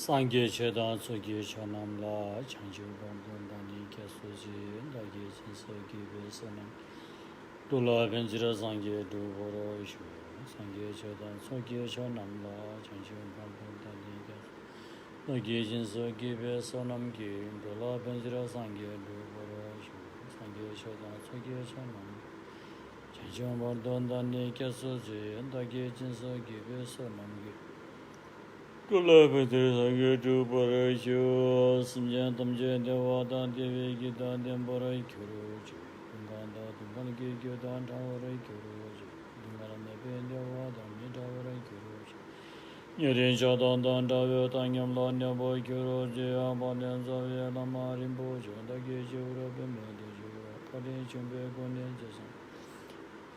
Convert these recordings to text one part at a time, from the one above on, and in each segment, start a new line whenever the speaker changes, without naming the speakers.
상계 최단 소기 전남라 장주 반동단이 계속지 나게 진서기 베서는 돌아 변지라 상계 두보로쇼 상계 최단 소기 전남라 장주 반동단이 계속 나게 진서기 베서는 기 돌아 변지라 상계 두보로쇼 상계 최단 소기 전남 장주 반동단이 계속지 나게 진서기 베서는 기 Kulabhidri Sangetu Parasho Samjan Tamjan Devadan Devi Gidan Dembarai Kuruji Dunganda Dungangi Gidan Tawarai Kuruji Dungana Nebin Devadan Nitawarai Kuruji Nyadin Shadan Dan Davya Tanyam Lanya Boy Kuruji Abadan Zavya Lamarin Bojo Dagi Jura Bimedi Jura Kadin Chumbe Gunin Jasan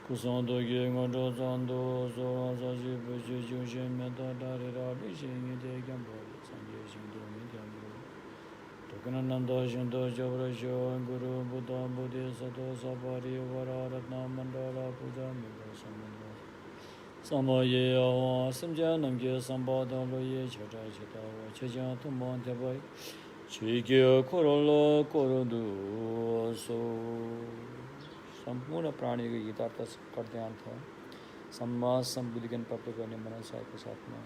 Kusando Gingado Zando Zora Zaji Buji Jushin Meta Darira Rishin Degambo Sanjay Shindo Midambo Tokananda Shindo Javrasho Guru Buddha Buddhi Sato Sapari Vararatna Mandala Puja Mita Samanda Samaye Awa Samja Namge Sambada Loye Chata Chata Chaja Tumban Tabai Chigya Korola Korodu So संपूर्ण प्राणी को यथार्थ करते अर्थ सम्मा सम्बुद्धिज्ञान प्राप्त गर्ने मनसायको साथमा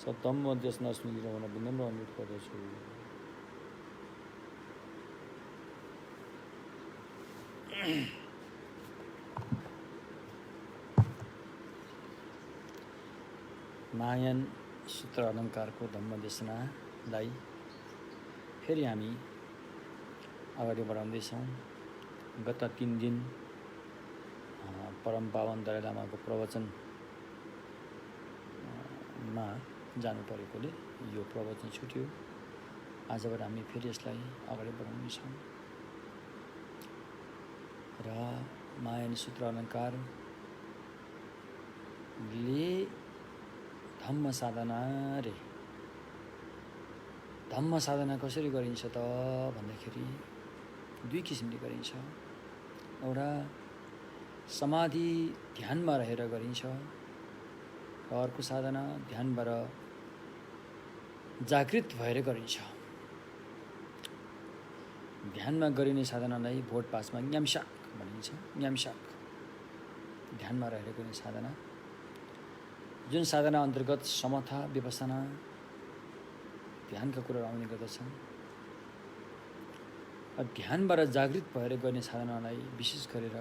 सतम मध्यस्ना सुनिरहन विनम्र अनुरोध गर्दछु मायन सूत्र अलङ्कारको धम्म देशनालाई फेरि हामी अगाडि बढाउँदैछौँ गत 3 दिन परम पावन दलाई लामाको प्रवचनमा जानु परेकोले यो प्रवचन छुट्यो आजबाट हामी फेरि यसलाई अगाडि बढाउनेछौँ र मायन सूत्र अलङ्कारले धम्म साधना कसरी गरिन्छ त भन्दाखेरि 2 किसिमले गरिन्छ एउटा समाधि ध्यानमा रहेर गरिन्छ र अर्को साधना ध्यानबाट जागृत भएर गरिन्छ ध्यानमा गरिने साधनालाई भोट पासमा न्यामशाक भनिन्छ न्यामशाक ध्यानमा रहेर गरिने साधना जुन साधना अन्तर्गत समथा विपස්සना ध्यानका कुराहरू आउने गर्दछन् ध्यानबाट जागृत भएर गर्ने साधनालाई विशेष गरेर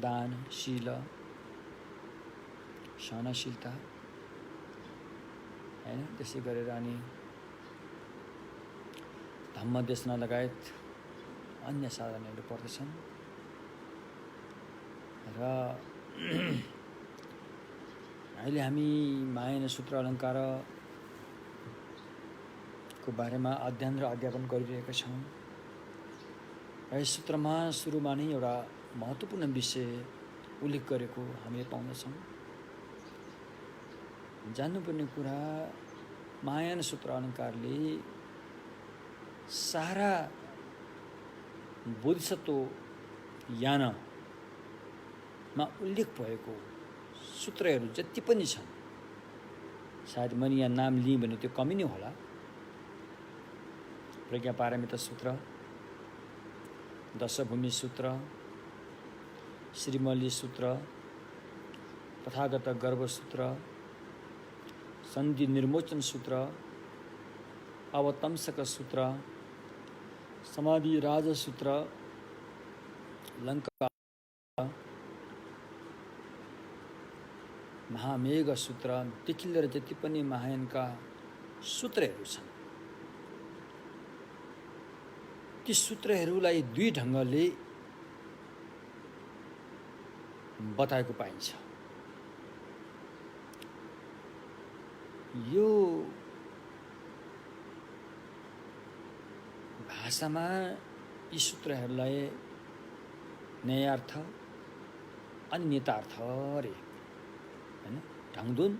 दान शील सहनशीलता हैन त्यसै गरेर अनि धम्म देशना लगायत अन्य साधनाहरू पर्दछन् र अहिले हामी मायन सूत्र अलङ्कार को बारेमा अध्ययन र अध्यापन गरिरहेका छौँ र यस सूत्रमा सुरुमा नै एउटा महत्त्वपूर्ण विषय उल्लेख गरेको हामीले पाउँदछौँ जान्नुपर्ने कुरा मायन सूत्र अलङ्कारले सारा बोधिसत्व यानमा उल्लेख भएको सूत्रहरू जति पनि छन् सायद मैले यहाँ नाम लिएँ भने त्यो कमी नै होला प्रज्ञापारमिता सूत्र दशभूमि सूत्र श्रीमल्ली सूत्र तथागत गर्भ सूत्र सन्धि निर्मोचन सूत्र अवतंसक सूत्र समाधि राज सूत्र लङ्का महामेघ सूत्र देखि लिएर जति पनि महायानका सूत्रहरू छन् ती सूत्रहरूलाई 2 ढङ्गले बताएको पाइन्छ यो भाषामा यी सूत्रहरूलाई न्यायार्थ अनि नेतार्थ रे हैन ढाङदुन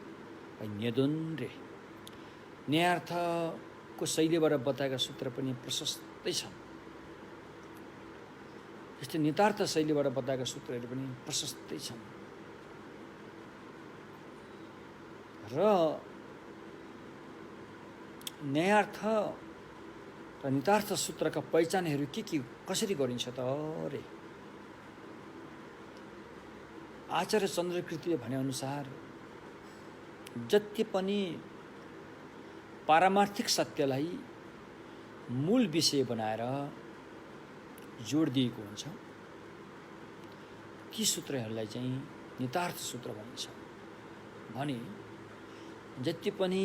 न्यदुन रे न्यायार्थको शैलीबाट बताएका सूत्र पनि प्रशस्तै छन् यस्तै नेतार्थ शैलीबाट बताएका सूत्रहरू पनि प्रशस्तै छन्। ร न्यायार्थ र नितार्थ सूत्रका पहिचानहरू के कसरी गरिन्छ त रे? आचार्य चन्द्रकृतिले भनेअनुसार जति पनि पारमार्थिक सत्यलाई मूल विषय बनाएर जोड दिएको हुन्छ ती सूत्रहरूलाई चाहिँ नितार्थ सूत्र भनिन्छ। भने जति पनि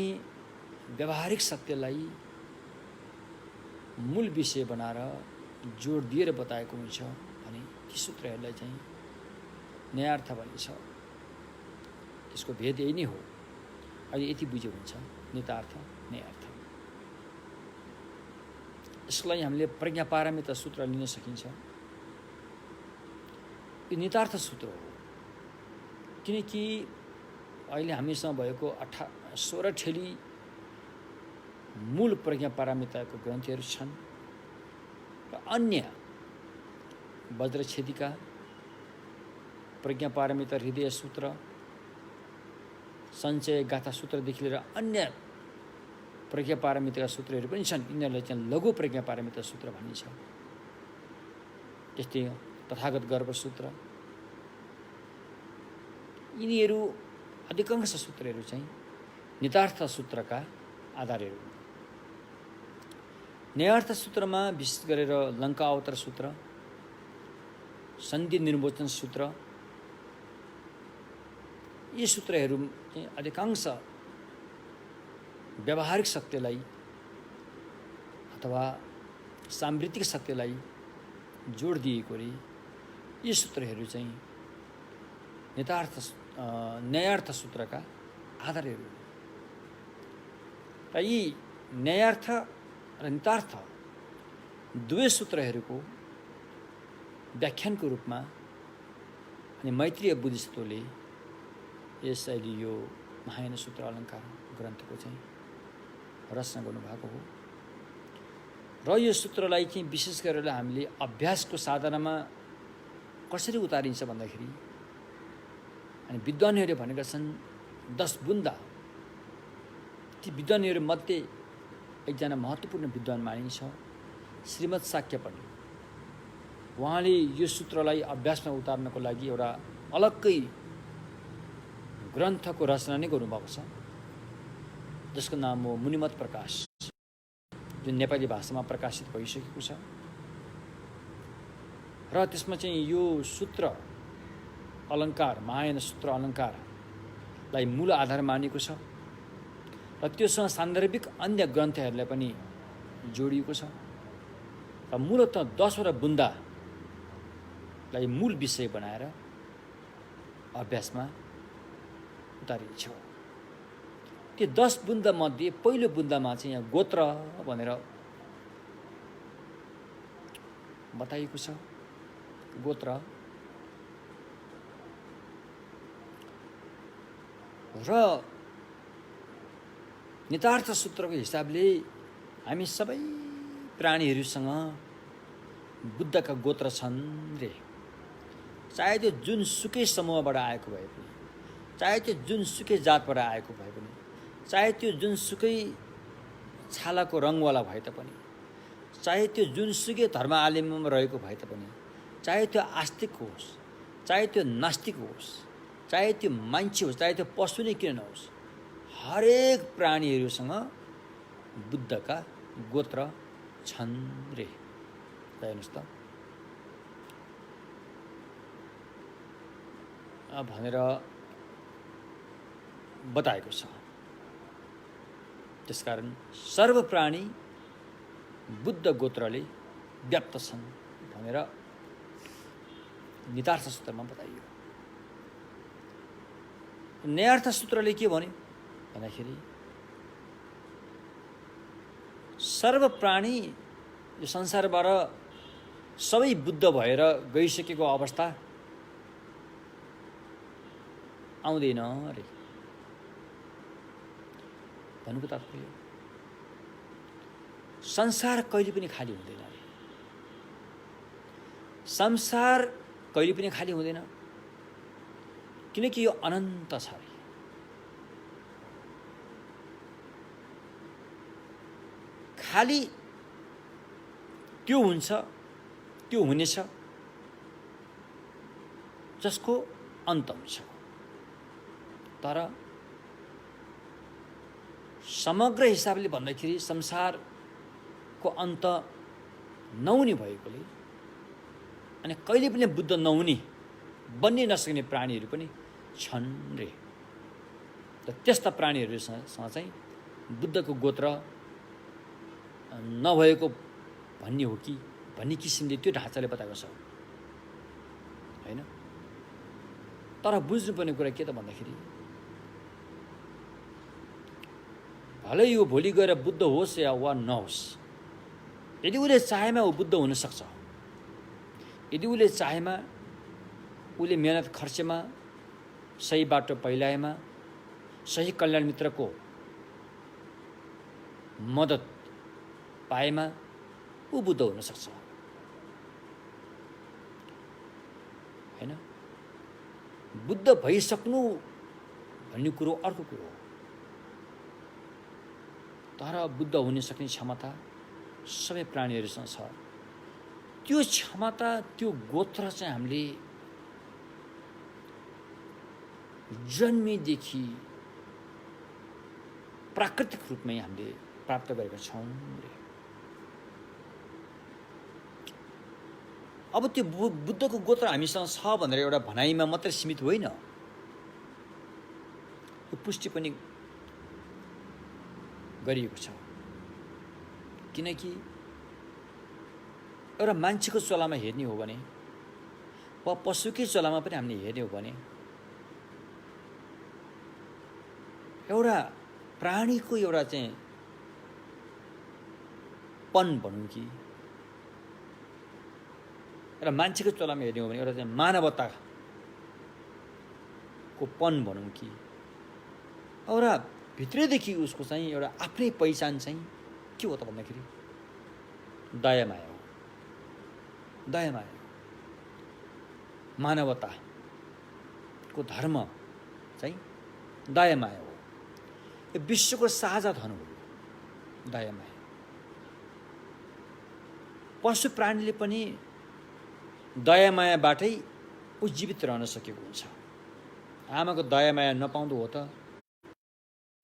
व्यावहारिक सत्यलाई मूल विषय बनाएर जोड दिएर बताएको हुन्छ भने ती सूत्रहरूलाई चाहिँ न्यायार्थ भनिन्छ। त्यसको भेद यही नै हो। अहिले यति बुझ्यो हुन्छ नितार्थ न्यायार्थ। यसलाई हामीले प्रज्ञा पारमिता सूत्र लिन सकिन्छ। यो नितार्थ सूत्र हो किनकि अहिले हामीसँग भएको 16 ठेली मूल प्रज्ञा पारमिताको ग्रन्थहरू छन् र अन्य वज्रछेदिका प्रज्ञा पारमिता हृदय सूत्र सञ्चय गाथा सूत्रदेखि लिएर अन्य प्रज्ञा पारमिताका सूत्रहरू पनि छन्। यिनीहरूलाई चाहिँ लघु प्रज्ञा पारमिता सूत्र भनिन्छ। त्यस्तै तथागत गर्भ सूत्र, यिनीहरू अधिकांश सूत्रहरू चाहिँ नितार्थ सूत्रका आधारहरू। न्यायार्थ सूत्रमा विशेष गरेर लङ्का अवतार सूत्र, सन्धि निर्वचन सूत्र, यी सूत्रहरू चाहिँ अधिकांश व्यावहारिक सत्यलाई अथवा साम्प्रतिक सत्यलाई जोड दिएकोले यी सूत्रहरू चाहिँ न्यायार्थ सूत्रका आधारहरू। र यी न्यायार्थ र नितार्थ दुवै सूत्रहरूको व्याख्यानको रूपमा अनि मैत्रीय बुद्धिस्टले यसैले यो महायान सूत्र अलङ्कार ग्रन्थको चाहिँ रचना गर्नुभएको हो। र यो सूत्रलाई चाहिँ विशेष गरेर हामीले अभ्यासको साधनामा कसरी उतारिन्छ भन्दाखेरि अनि विद्वानहरूले भनेका छन् 10 बुन्दा। ती विद्वानहरूमध्ये एकजना महत्त्वपूर्ण विद्वान मानिन्छ श्रीमद् शाक्यपण्डित। उहाँले यो सूत्रलाई अभ्यासमा उतार्नको लागि एउटा अलग्गै ग्रन्थको रचना नै गर्नुभएको छ जसको नाम हो मुनिमत प्रकाश, जुन नेपाली भाषामा प्रकाशित भइसकेको छ। र त्यसमा चाहिँ यो सूत्र अलङ्कार महायान सूत्र अलङ्कारलाई मूल आधार मानेको छ र त्योसँग सान्दर्भिक अन्य ग्रन्थहरूलाई पनि जोडिएको छ र मूलतः 10वटा बुन्दालाई मूल विषय बनाएर अभ्यासमा उतारिन्छ। त्यो 10 बुन्दा मध्ये पहिलो बुन्दामा चाहिँ यहाँ गोत्र भनेर बताइएको छ। गोत्र र नितार्थ सूत्रको हिसाबले हामी सबै प्राणीहरूसँग बुद्धका गोत्र छन् रे। चाहे त्यो जुनसुकै समूहबाट आएको भए पनि, चाहे त्यो जुनसुकै जातबाट आएको भए पनि, चाहे त्यो जुनसुकै छालाको रङवाला भए तापनि, चाहे त्यो जुनसुकै धर्मावलम्बीमा रहेको भए तापनि, चाहे त्यो आस्तिक होस्, चाहे त्यो नास्तिक होस्, चाहे त्यो मान्छे होस्, चाहे त्यो पशु नै किन नहोस्, हरेक प्राणीहरूसँग बुद्धका गोत्र छन् रे। हेर्नुहोस् त भनेर बताएको छ। त्यसकारण सर्व प्राणी बुद्ध गोत्रले व्याप्त छन् भनेर नितार्थ सूत्रमा बताइयो। न्यायार्थ सूत्रले के भन्यो भन्दाखेरि सर्व प्राणी यो संसारबाट सबै बुद्ध भएर गइसकेको अवस्था आउँदैन अरे भन्नुको तात्पर्य संसार कहिले पनि खाली हुँदैन अरे। संसार कहिले पनि खाली हुँदैन किनकि यो अनन्त छ अरे। खाली त्यो हुन्छ, त्यो हुनेछ जसको अन्त हुन्छ। तर समग्र हिसाबले भन्दाखेरि संसारको अन्त नहुने भएकोले अनि कहिले पनि बुद्ध नहुने, बन्नै नसक्ने प्राणीहरू पनि छन् रे। र त्यस्ता प्राणीहरूसँग चाहिँ बुद्धको गोत्र नभएको भन्ने हो कि भन्ने किसिमले त्यो ढाँचाले बताएको छ, होइन? तर बुझ्नुपर्ने कुरा के त भन्दाखेरि भलै यो भोलि गएर बुद्ध होस् या वा नहोस्, यदि उसले चाहेमा ऊ बुद्ध हुनसक्छ। यदि उसले चाहेमा, उसले मेहनत खर्चेमा, सही बाटो पहिलाएमा, सही कल्याण मित्रको मद्दत पाएमा ऊ बुद्ध हुनसक्छ, होइन? बुद्ध भइसक्नु भन्ने कुरो अर्को कुरो हो। तर बुद्ध हुन सक्ने क्षमता सबै प्राणीहरूसँग छ। त्यो क्षमता, त्यो गोत्र चाहिँ हामीले जन्मेदेखि प्राकृतिक रूपमै हामीले प्राप्त गरेका छौँ रे। अब त्यो बुद्धको गोत्र हामीसँग छ भनेर एउटा भनाइमा मात्रै सीमित होइन, यो पुष्टि पनि गरिएको छ। किनकि एउटा मान्छेको चोलामा हेर्ने हो भने वा पशुकै चोलामा पनि हामीले हेर्ने हो भने एउटा प्राणीको एउटा चाहिँ पन भनौँ कि एउटा मान्छेको चोलामा हेर्ने हो भने एउटा चाहिँ मानवताको पन भनौँ कि एउटा भित्रैदेखि उसको चाहिँ एउटा आफ्नै पहिचान चाहिँ के हो त भन्दाखेरि दयामाया हो। दयामाया, मानवताको धर्म चाहिँ दयामाया हो। यो विश्वको साझा धन हो दयामाया। पशु प्राणीले पनि दयामायाबाटै उज्जीवित रहन सकेको हुन्छ। आमाको दयामाया नपाउँदो हो त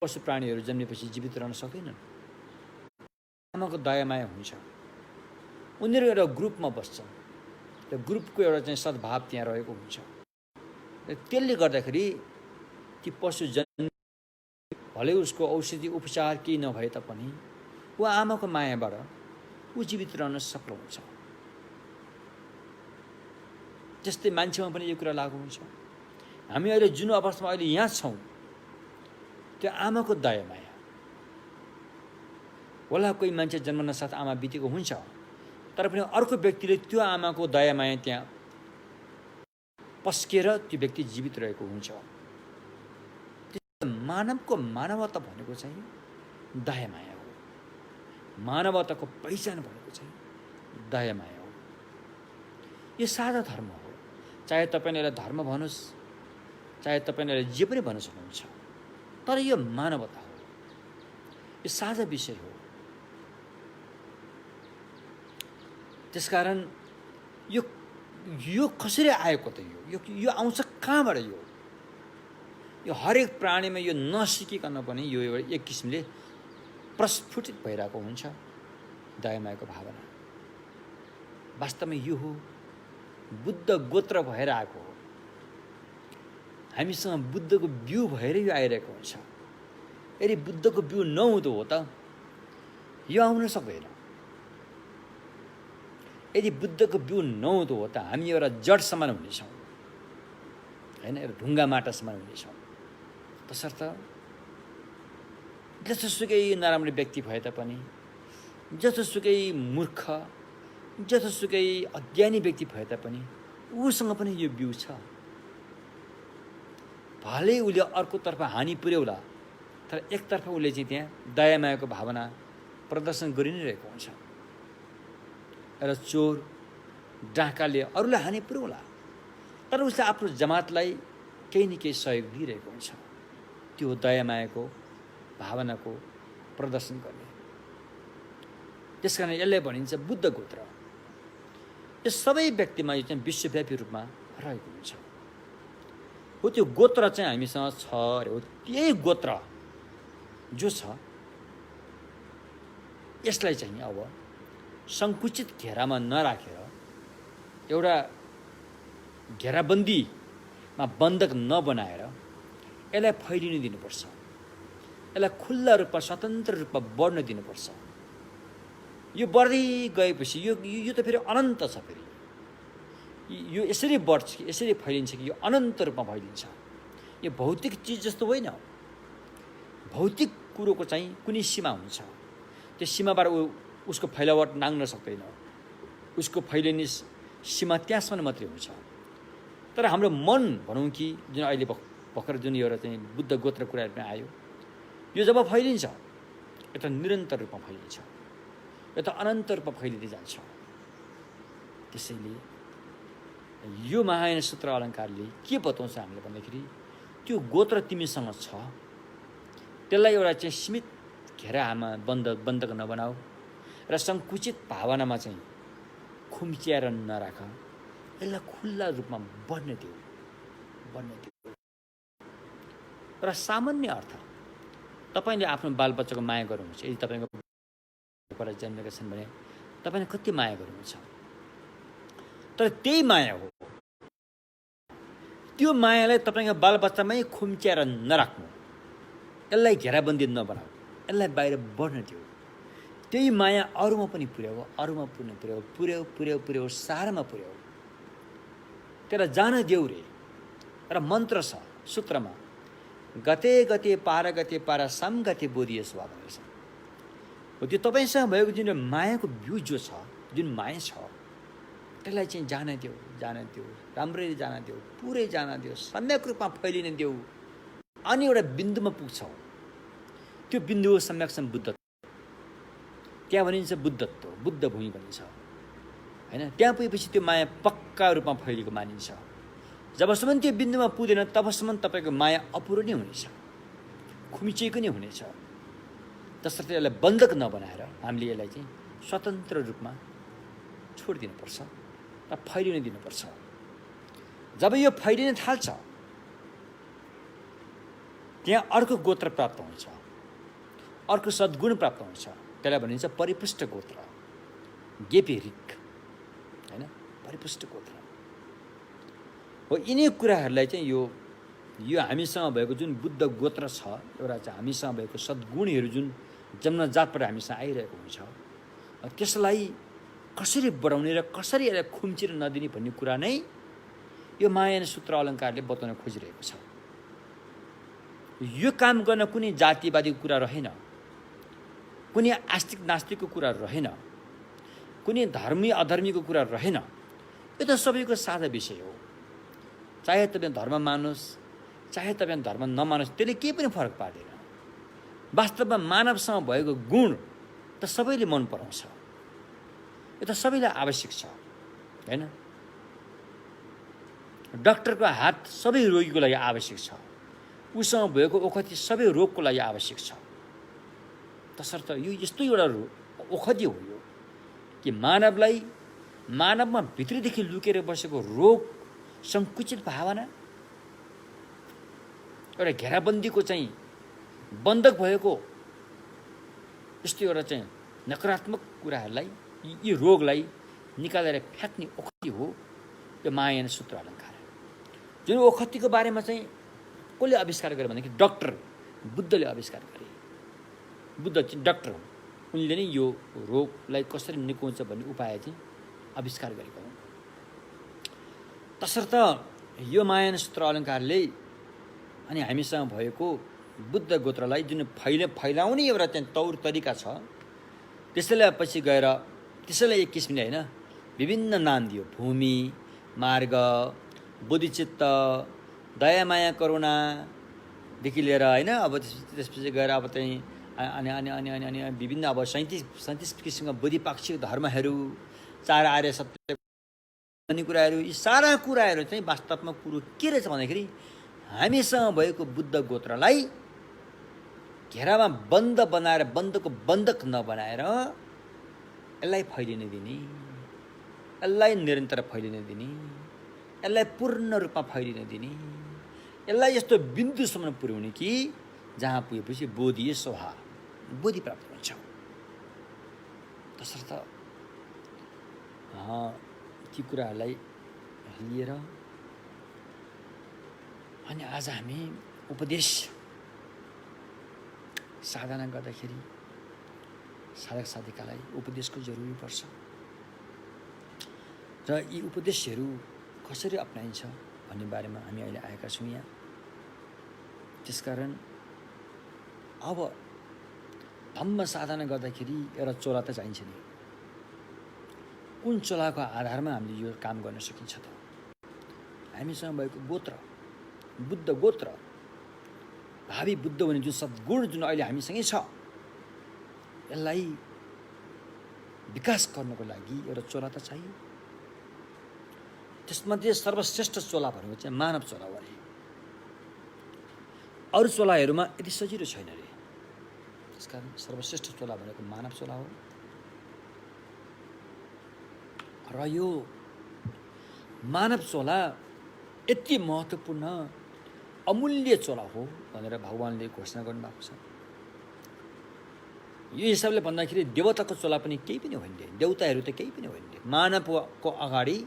पशु प्राणीहरू जन्मेपछि जीवित रहन सक्दैनन्। आमाको दयामाया हुन्छ, उनीहरू एउटा ग्रुपमा बस्छन्, त्यो ग्रुपको एउटा चाहिँ सद्भाव त्यहाँ रहेको हुन्छ। त्यसले गर्दाखेरि ती पशु जन्म भले उसको औषधि उपचार केही नभए तापनि ऊ आमाको मायाबाट ऊ जीवित रहन सक्नु हुन्छ। त्यस्तै मान्छेमा पनि यो कुरा लागु हुन्छ। हामी अहिले जुन अवस्थामा अहिले यहाँ छौँ त्यो आमाको दयामाया होला। कोही मान्छे जन्मनसाथ आमा बितेको हुन्छ, तर पनि अर्को व्यक्तिले त्यो आमाको दयामाया त्यहाँ पस्केर त्यो व्यक्ति जीवित रहेको हुन्छ। मानवको मानवता भनेको चाहिँ दयामाया हो। मानवताको पहिचान भनेको चाहिँ दयामाया हो। यो सादा धर्म हो। चाहे तपाईँले यसलाई धर्म भन्नुहोस्, चाहे तपाईँले यसलाई जे पनि भन्न सक्नुहुन्छ, तर यो मानवता हो, यो साझा विषय हो। त्यसकारण यो कसरी आएको त? यो आउँछ कहाँबाट? यो हरेक प्राणीमा यो नसिकिकन पनि यो एक किसिमले प्रस्फुटित भइरहेको हुन्छ दयामायाको भावना। वास्तवमा यो हो बुद्ध गोत्र भएर आएको हो। हामीसँग बुद्धको बिउ भएर यो आइरहेको हुन्छ। यदि बुद्धको बिउ नहुँदो हो त यो आउन सक्दैन। यदि बुद्धको बिउ नहुँदो हो त हामी एउटा जड समान हुनेछौँ, होइन? एउटा ढुङ्गा माटा समान हुनेछौँ। तसर्थ जसोसुकै नराम्रो व्यक्ति भए तापनि, जसोसुकै मूर्ख, जसोसुकै अज्ञानी व्यक्ति भए तापनि उसँग पनि यो बिउ छ। भले उसले अर्कोतर्फ हानि पुर्याउला, तर एकतर्फ उसले चाहिँ त्यहाँ दयामायाको भावना प्रदर्शन गरि नै रहेको हुन्छ। एउटा चोर डाकाले अरूलाई हानि पुर्याउला, तर उसले आफ्नो जमातलाई केही न केही सहयोग दिइरहेको हुन्छ। त्यो दयामायाको भावनाको प्रदर्शन गर्ने।
त्यसकारण यसलाई भनिन्छ बुद्ध गोत्र। यो सबै व्यक्तिमा यो चाहिँ विश्वव्यापी रूपमा रहेको हुन्छ। हो त्यो गोत्र चाहिँ हामीसँग छ अरे, हो त्यही गोत्र जो छ यसलाई चाहिँ अब सङ्कुचित घेरामा नराखेर, एउटा घेराबन्दीमा बन्धक नबनाएर यसलाई फैलिन दिनुपर्छ, यसलाई खुल्ला रूपमा स्वतन्त्र रूपमा बढ्न दिनुपर्छ। यो बढ्दै गएपछि यो त फेरि अनन्त छ, फेरि यो यसरी बढ्छ कि यसरी फैलिन्छ कि यो अनन्त रूपमा फैलिन्छ। यो भौतिक चिज जस्तो होइन। भौतिक कुरोको चाहिँ कुनै सीमा हुन्छ, त्यो सीमाबाट उसको फैलावट नाग्न सक्दैन, उसको फैलिने सीमा त्यहाँसम्म मात्रै हुन्छ। तर हाम्रो मन भनौँ कि जुन अहिले भर्खर जुन एउटा चाहिँ बुद्ध गोत्र कुराहरू आयो, यो जब फैलिन्छ यो त निरन्तर रूपमा फैलिन्छ, यो त अनन्त रूपमा फैलिँदै जान्छ। त्यसैले यो महायान सूत्र अलङ्कारले के बताउँछ हामीले भन्दाखेरि त्यो गोत्र तिमीसँग छ, त्यसलाई एउटा चाहिँ सीमित घेरामा बन्धक नबनाऊ र सङ्कुचित भावनामा चाहिँ खुम्च्याएर नराख, यसलाई खुल्ला रूपमा बढ्न दिऊ। र सामान्य अर्थ तपाईँले आफ्नो बालबच्चाको माया गर्नुहुन्छ, यदि तपाईँको जन्मेका छन् भने तपाईँले कति माया गर्नुहुन्छ, तर त्यही माया हो, त्यो मायालाई तपाईँको बालबच्चामै खुम्च्याएर नराख्नु, यसलाई घेराबन्दी नबनाऊ, यसलाई बाहिर बढ्न दिऊ। त्यही माया अरूमा पनि पुर्याऊ, अरूमा पनि पुर्याऊ, सारामा पुर्याऊ, त्यसलाई जान देऊ रे। र मन्त्र छ सूत्रमा, गते गते पारा साम गते बोधिय स्वभाव भनेको छ। हो त्यो तपाईँसँग भएको जुन मायाको बिउ जो छ, जुन माया छ, त्यसलाई चाहिँ जान देऊ, राम्ररी जान देऊ, पुरै जान देऊ, सम्यक रूपमा फैलिन देऊ। अनि एउटा बिन्दुमा पुग्छौ, त्यो बिन्दु हो सम्यकसम्म बुद्धत्व। त्यहाँ भनिन्छ बुद्धत्व, बुद्ध भूमि भनिन्छ होइन। त्यहाँ पुगेपछि त्यो माया पक्का रूपमा फैलिएको मानिन्छ। जबसम्म त्यो बिन्दुमा पुग्दैन तबसम्म तपाईँको माया अपुरो नै हुनेछ, खुम्चिएको नै हुनेछ। तसर्थ यसलाई बन्धक नबनाएर हामीले यसलाई चाहिँ स्वतन्त्र रूपमा छोडिदिनुपर्छ र फैलिन दिनुपर्छ। जब यो फैलिन थाल्छ त्यहाँ अर्को गोत्र प्राप्त हुन्छ, अर्को सद्गुण प्राप्त हुन्छ। त्यसलाई भनिन्छ परिपुष्ट गोत्र, गेपेरिक होइन, परिपुष्ट गोत्र हो। यिनै कुराहरूलाई चाहिँ यो हामीसँग भएको जुन बुद्ध गोत्र छ, एउटा चाहिँ हामीसँग भएको सद्गुणहरू जुन जन्मजातबाट हामीसँग आइरहेको हुन्छ, त्यसलाई कसरी बढाउने र कसरी यसलाई खुम्चिएर नदिने भन्ने कुरा नै यो महायान सूत्र अलङ्कारले बताउन खोजिरहेको छ। यो काम गर्न कुनै जातिवादी कुरा रहेन, कुनै आस्तिक नास्तिकको कुरा रहेन, कुनै धर्मी अधर्मीको कुरा रहेन। यो त सबैको साझा विषय हो। चाहे तपाईँ धर्म मान्नुहोस्, चाहे तपाईँ धर्म नमान्नुहोस्, त्यसले केही पनि फरक पार्दैन। वास्तवमा मानवसँग भएको गुण त सबैले मन पराउँछ, यो त सबैलाई आवश्यक छ होइन। डाक्टरको हात सबै रोगीको लागि आवश्यक छ, उसँग भएको ओखती सबै रोगको लागि आवश्यक छ। तसर्थ यो यस्तो एउटा ओखती हो यो कि मानवमा भित्रदेखि लुकेर बसेको रोग, सङ्कुचित भावना, एउटा घेराबन्दीको चाहिँ बन्धक भएको यस्तो एउटा चाहिँ नकारात्मक कुराहरूलाई, यी रोगलाई निकालेर फ्याँक्ने ओखती हो यो महायान सूत्र अलङ्कार। जुन ओखतीको बारेमा चाहिँ कसले आविष्कार गरे भनेदेखि डाक्टर बुद्धले आविष्कार गरे। बुद्ध चाहिँ डाक्टर हो, उनले नै यो रोगलाई कसरी निको हुन्छ भन्ने उपाय चाहिँ आविष्कार गरेको हो। तसर्थ यो महायान सूत्र अलङ्कारले अनि हामीसँग भएको बुद्ध गोत्रलाई जुन फैलाउने एउटा चाहिँ तौर तरिका छ, त्यसैलाई पछि गएर त्यसैलाई एक किसिमले होइन विभिन्न नाम दियो। भूमि, मार्ग, बोधिचित्त, दयामाया करुणादेखि लिएर होइन, अब त्यसपछि गएर अब चाहिँ अनि अनि अनि अनि अनि विभिन्न अब 37 किसिमका बोधिपाक्षिक धर्महरू, 4 आर्य सत्य भन्ने कुराहरू, यी सारा कुराहरू चाहिँ वास्तवमा कुरो के रहेछ भन्दाखेरि हामीसँग भएको बुद्ध गोत्रलाई घेरामा बन्द बनाएर, बन्धक नबनाएर यसलाई फैलिन दिने, यसलाई निरन्तर फैलिन दिने, यसलाई पूर्ण रूपमा फैलिन दिने, यसलाई यस्तो बिन्दुसम्म पुर्याउने कि जहाँ पुगेपछि बोधि स्वभाव बोधि प्राप्त हुन्छ। तसर्थ ती कुराहरूलाई लिएर अनि आज हामी उपदेश साधना गर्दाखेरि साधक साधिकालाई उपदेशको जरुरी पर्छ र यी उपदेशहरू कसरी अपनाइन्छ भन्ने बारेमा हामी अहिले आएका छौँ यहाँ। त्यसकारण अब धम्म साधना गर्दाखेरि एउटा चोला त चाहिन्छ नि। कुन चोलाको आधारमा हामीले यो काम गर्न सकिन्छ त? हामीसँग भएको गोत्र, बुद्ध गोत्र, भावी बुद्ध भन्ने जुन सद्गुण जुन अहिले हामीसँगै छ, यसलाई विकास गर्नको लागि एउटा चोला त चाहियो। त्यसमध्ये सर्वश्रेष्ठ चोला भनेको चाहिँ मानव चोला हो अरे। अरू चोलाहरूमा यति सजिलो छैन अरे। त्यसकारण सर्वश्रेष्ठ चोला भनेको मानव चोला हो। र यो मानव चोला यति महत्त्वपूर्ण अमूल्य चोला हो भनेर भगवानले घोषणा गर्नुभएको छ। यो हिसाबले भन्दाखेरि देवताको चोला पनि केही पनि होइन, देवताहरू त केही पनि होइन। मानवको अगाडि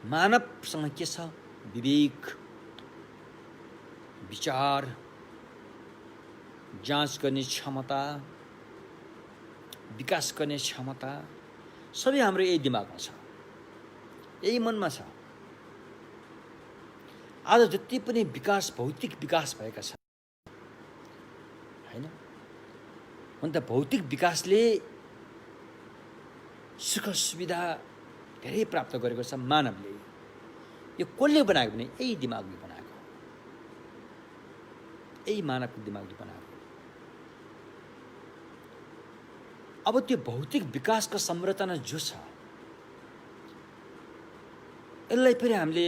मानवसँग के छ? विवेक, विचार, जाँच गर्ने क्षमता, विकास गर्ने क्षमता सबै हाम्रो यही दिमागमा छ, यही मनमा छ। आज जति पनि विकास, भौतिक विकास भएका छन् हैन, अन्त भौतिक विकासले सुख सुविधा धेरै प्राप्त गरेको छ मानवले। यो कसले बनाएको भने यही दिमागले बनाएको, यही मानवको दिमागले बनाएको। अब त्यो भौतिक विकासको संरचना जो छ, यसलाई फेरि हामीले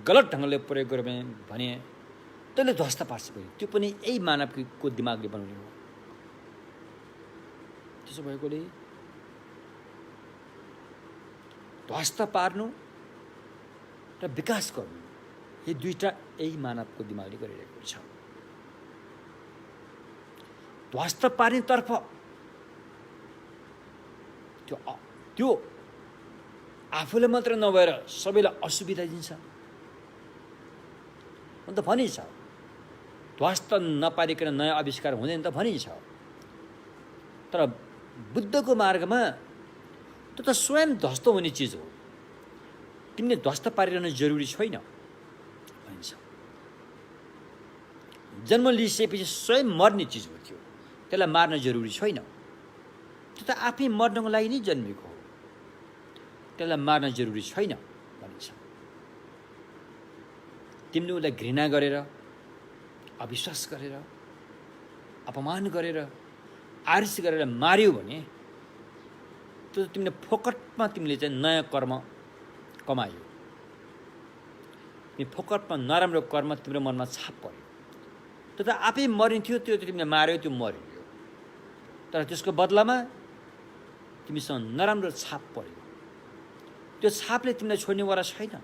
गलत ढङ्गले प्रयोग गर्यौँ भने त्यसले ध्वस्त पार्छ। त्यो पनि यही मानवको दिमागले बनाउने हो। त्यसो भएकोले ध्वस्त पार्नु र विकास गर्नु यो दुईटा यही मानवको दिमागले गरिरहेको छ। ध्वस्त पार्नेतर्फ त्यो आफूले मात्र नभएर सबैलाई असुविधा दिन्छ। अन्त भनिन्छ ध्वस्त नपारिकन नयाँ आविष्कार हुँदैन त भनिन्छ। तर बुद्धको मार्गमा त्यो त स्वयं ध्वस्त हुने चिज हो। तिमीले ध्वस्त पारिरहनु जरुरी छैन भनिन्छ। जन्म लिइसकेपछि स्वयं मर्ने चिज हो त्यो, त्यसलाई मार्न जरुरी छैन। त्यो त आफै मर्नको लागि नै जन्मेको हो, त्यसलाई मार्न जरुरी छैन भनिन्छ। तिमीले उसलाई घृणा गरेर, अविश्वास गरेर, अपमान गरेर, आरिस गरेर मार्यो भने त्यो तिमीले फोकटमा तिमीले चाहिँ नयाँ कर्म कमायो। तिमी फोकटमा नराम्रो कर्म तिम्रो मनमा छाप पर्यो। त्यो त आफै मर्ने थियो, त्यो तिमीले मार्यो, त्यो मर्यो। तर त्यसको बदलामा तिमीसँग नराम्रो छाप पर्यो। त्यो छापले तिमीलाई छोड्नेवाला छैन।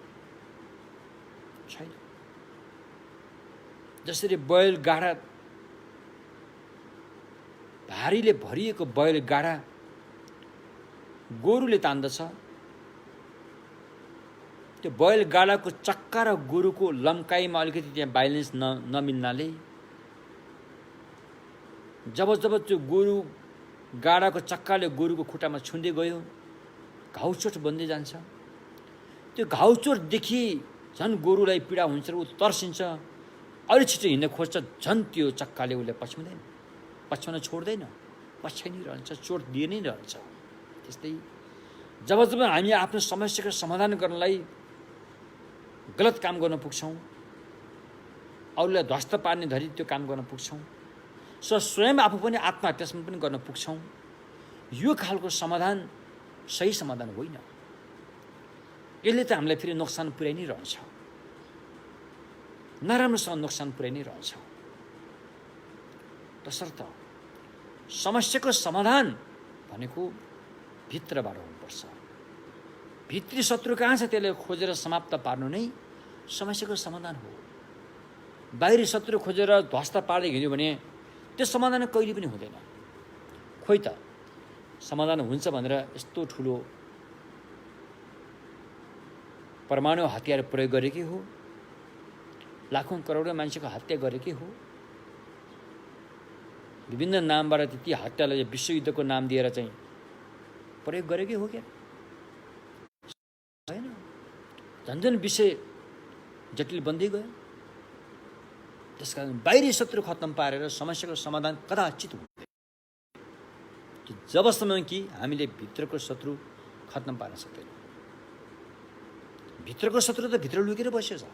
जसरी बैल गाडा, भारीले भरिएको बैल गाडा गोरुले तान्दछ, त्यो बैल गाडाको चक्का र गोरुको लम्काइमा अलिकति त्यहाँ ब्यालेन्स नमिल्नाले जब त्यो गोरु गाडाको चक्काले गोरुको खुट्टामा छुँदै गयो, घाउचोट बन्दै जान्छ। त्यो घाउचोटदेखि झन् गोरुलाई पीडा हुन्छ र ऊ तर्सिन्छ, अलि छिटो हिँड्न खोज्छ, झन् त्यो चक्काले उसले पछ्याउन छोड्दैन, पछ्याइ नै रहन्छ, चोट दिए नै रहन्छ। त्यस्तै जब हामी आफ्नो समस्याको समाधान गर्नलाई गलत काम गर्न पुग्छौँ, अरूलाई ध्वस्त पार्ने धरि त्यो काम गर्न पुग्छौँ, स्वयं आफू पनि आत्महत्यासम्म पनि गर्न पुग्छौँ। यो खालको समाधान सही समाधान होइन। यसले त हामीलाई फेरि नोक्सान पुर्याइ नै रहन्छ, नराम्रोसँग नोक्सान पुर्याइ नै रहन्छ। तसर्थ समस्याको समाधान भनेको भित्रबाट हुनुपर्छ। भित्री शत्रु कहाँ छ त्यसले खोजेर समाप्त पार्नु नै समस्याको समाधान हो। बाहिरी शत्रु खोजेर ध्वस्त पार्दै हिँड्यो भने त्यो समाधान कहिले पनि हुँदैन। खोइ त समाधान हुन्छ भनेर यस्तो ठुलो परमाणु हतियार प्रयोग गरेकै हो, लाखौँ करोडौँ मान्छेको हत्या गरेकै हो, विभिन्न नामबाट ती हत्यालाई विश्वयुद्धको नाम दिएर चाहिँ प्रयोग गरेकै हो क्या? होइन। झन्झन विषय जटिल बन्दै गयो। त्यसकारण बाहिरी शत्रु खत्तम पारेर समस्याको समाधान कदाचित हुँदैन जबसम्म कि हामीले भित्रको शत्रु खत्तम पार्न सक्दैनौँ। भित्रको शत्रु त भित्र लुकेर बसेको छ,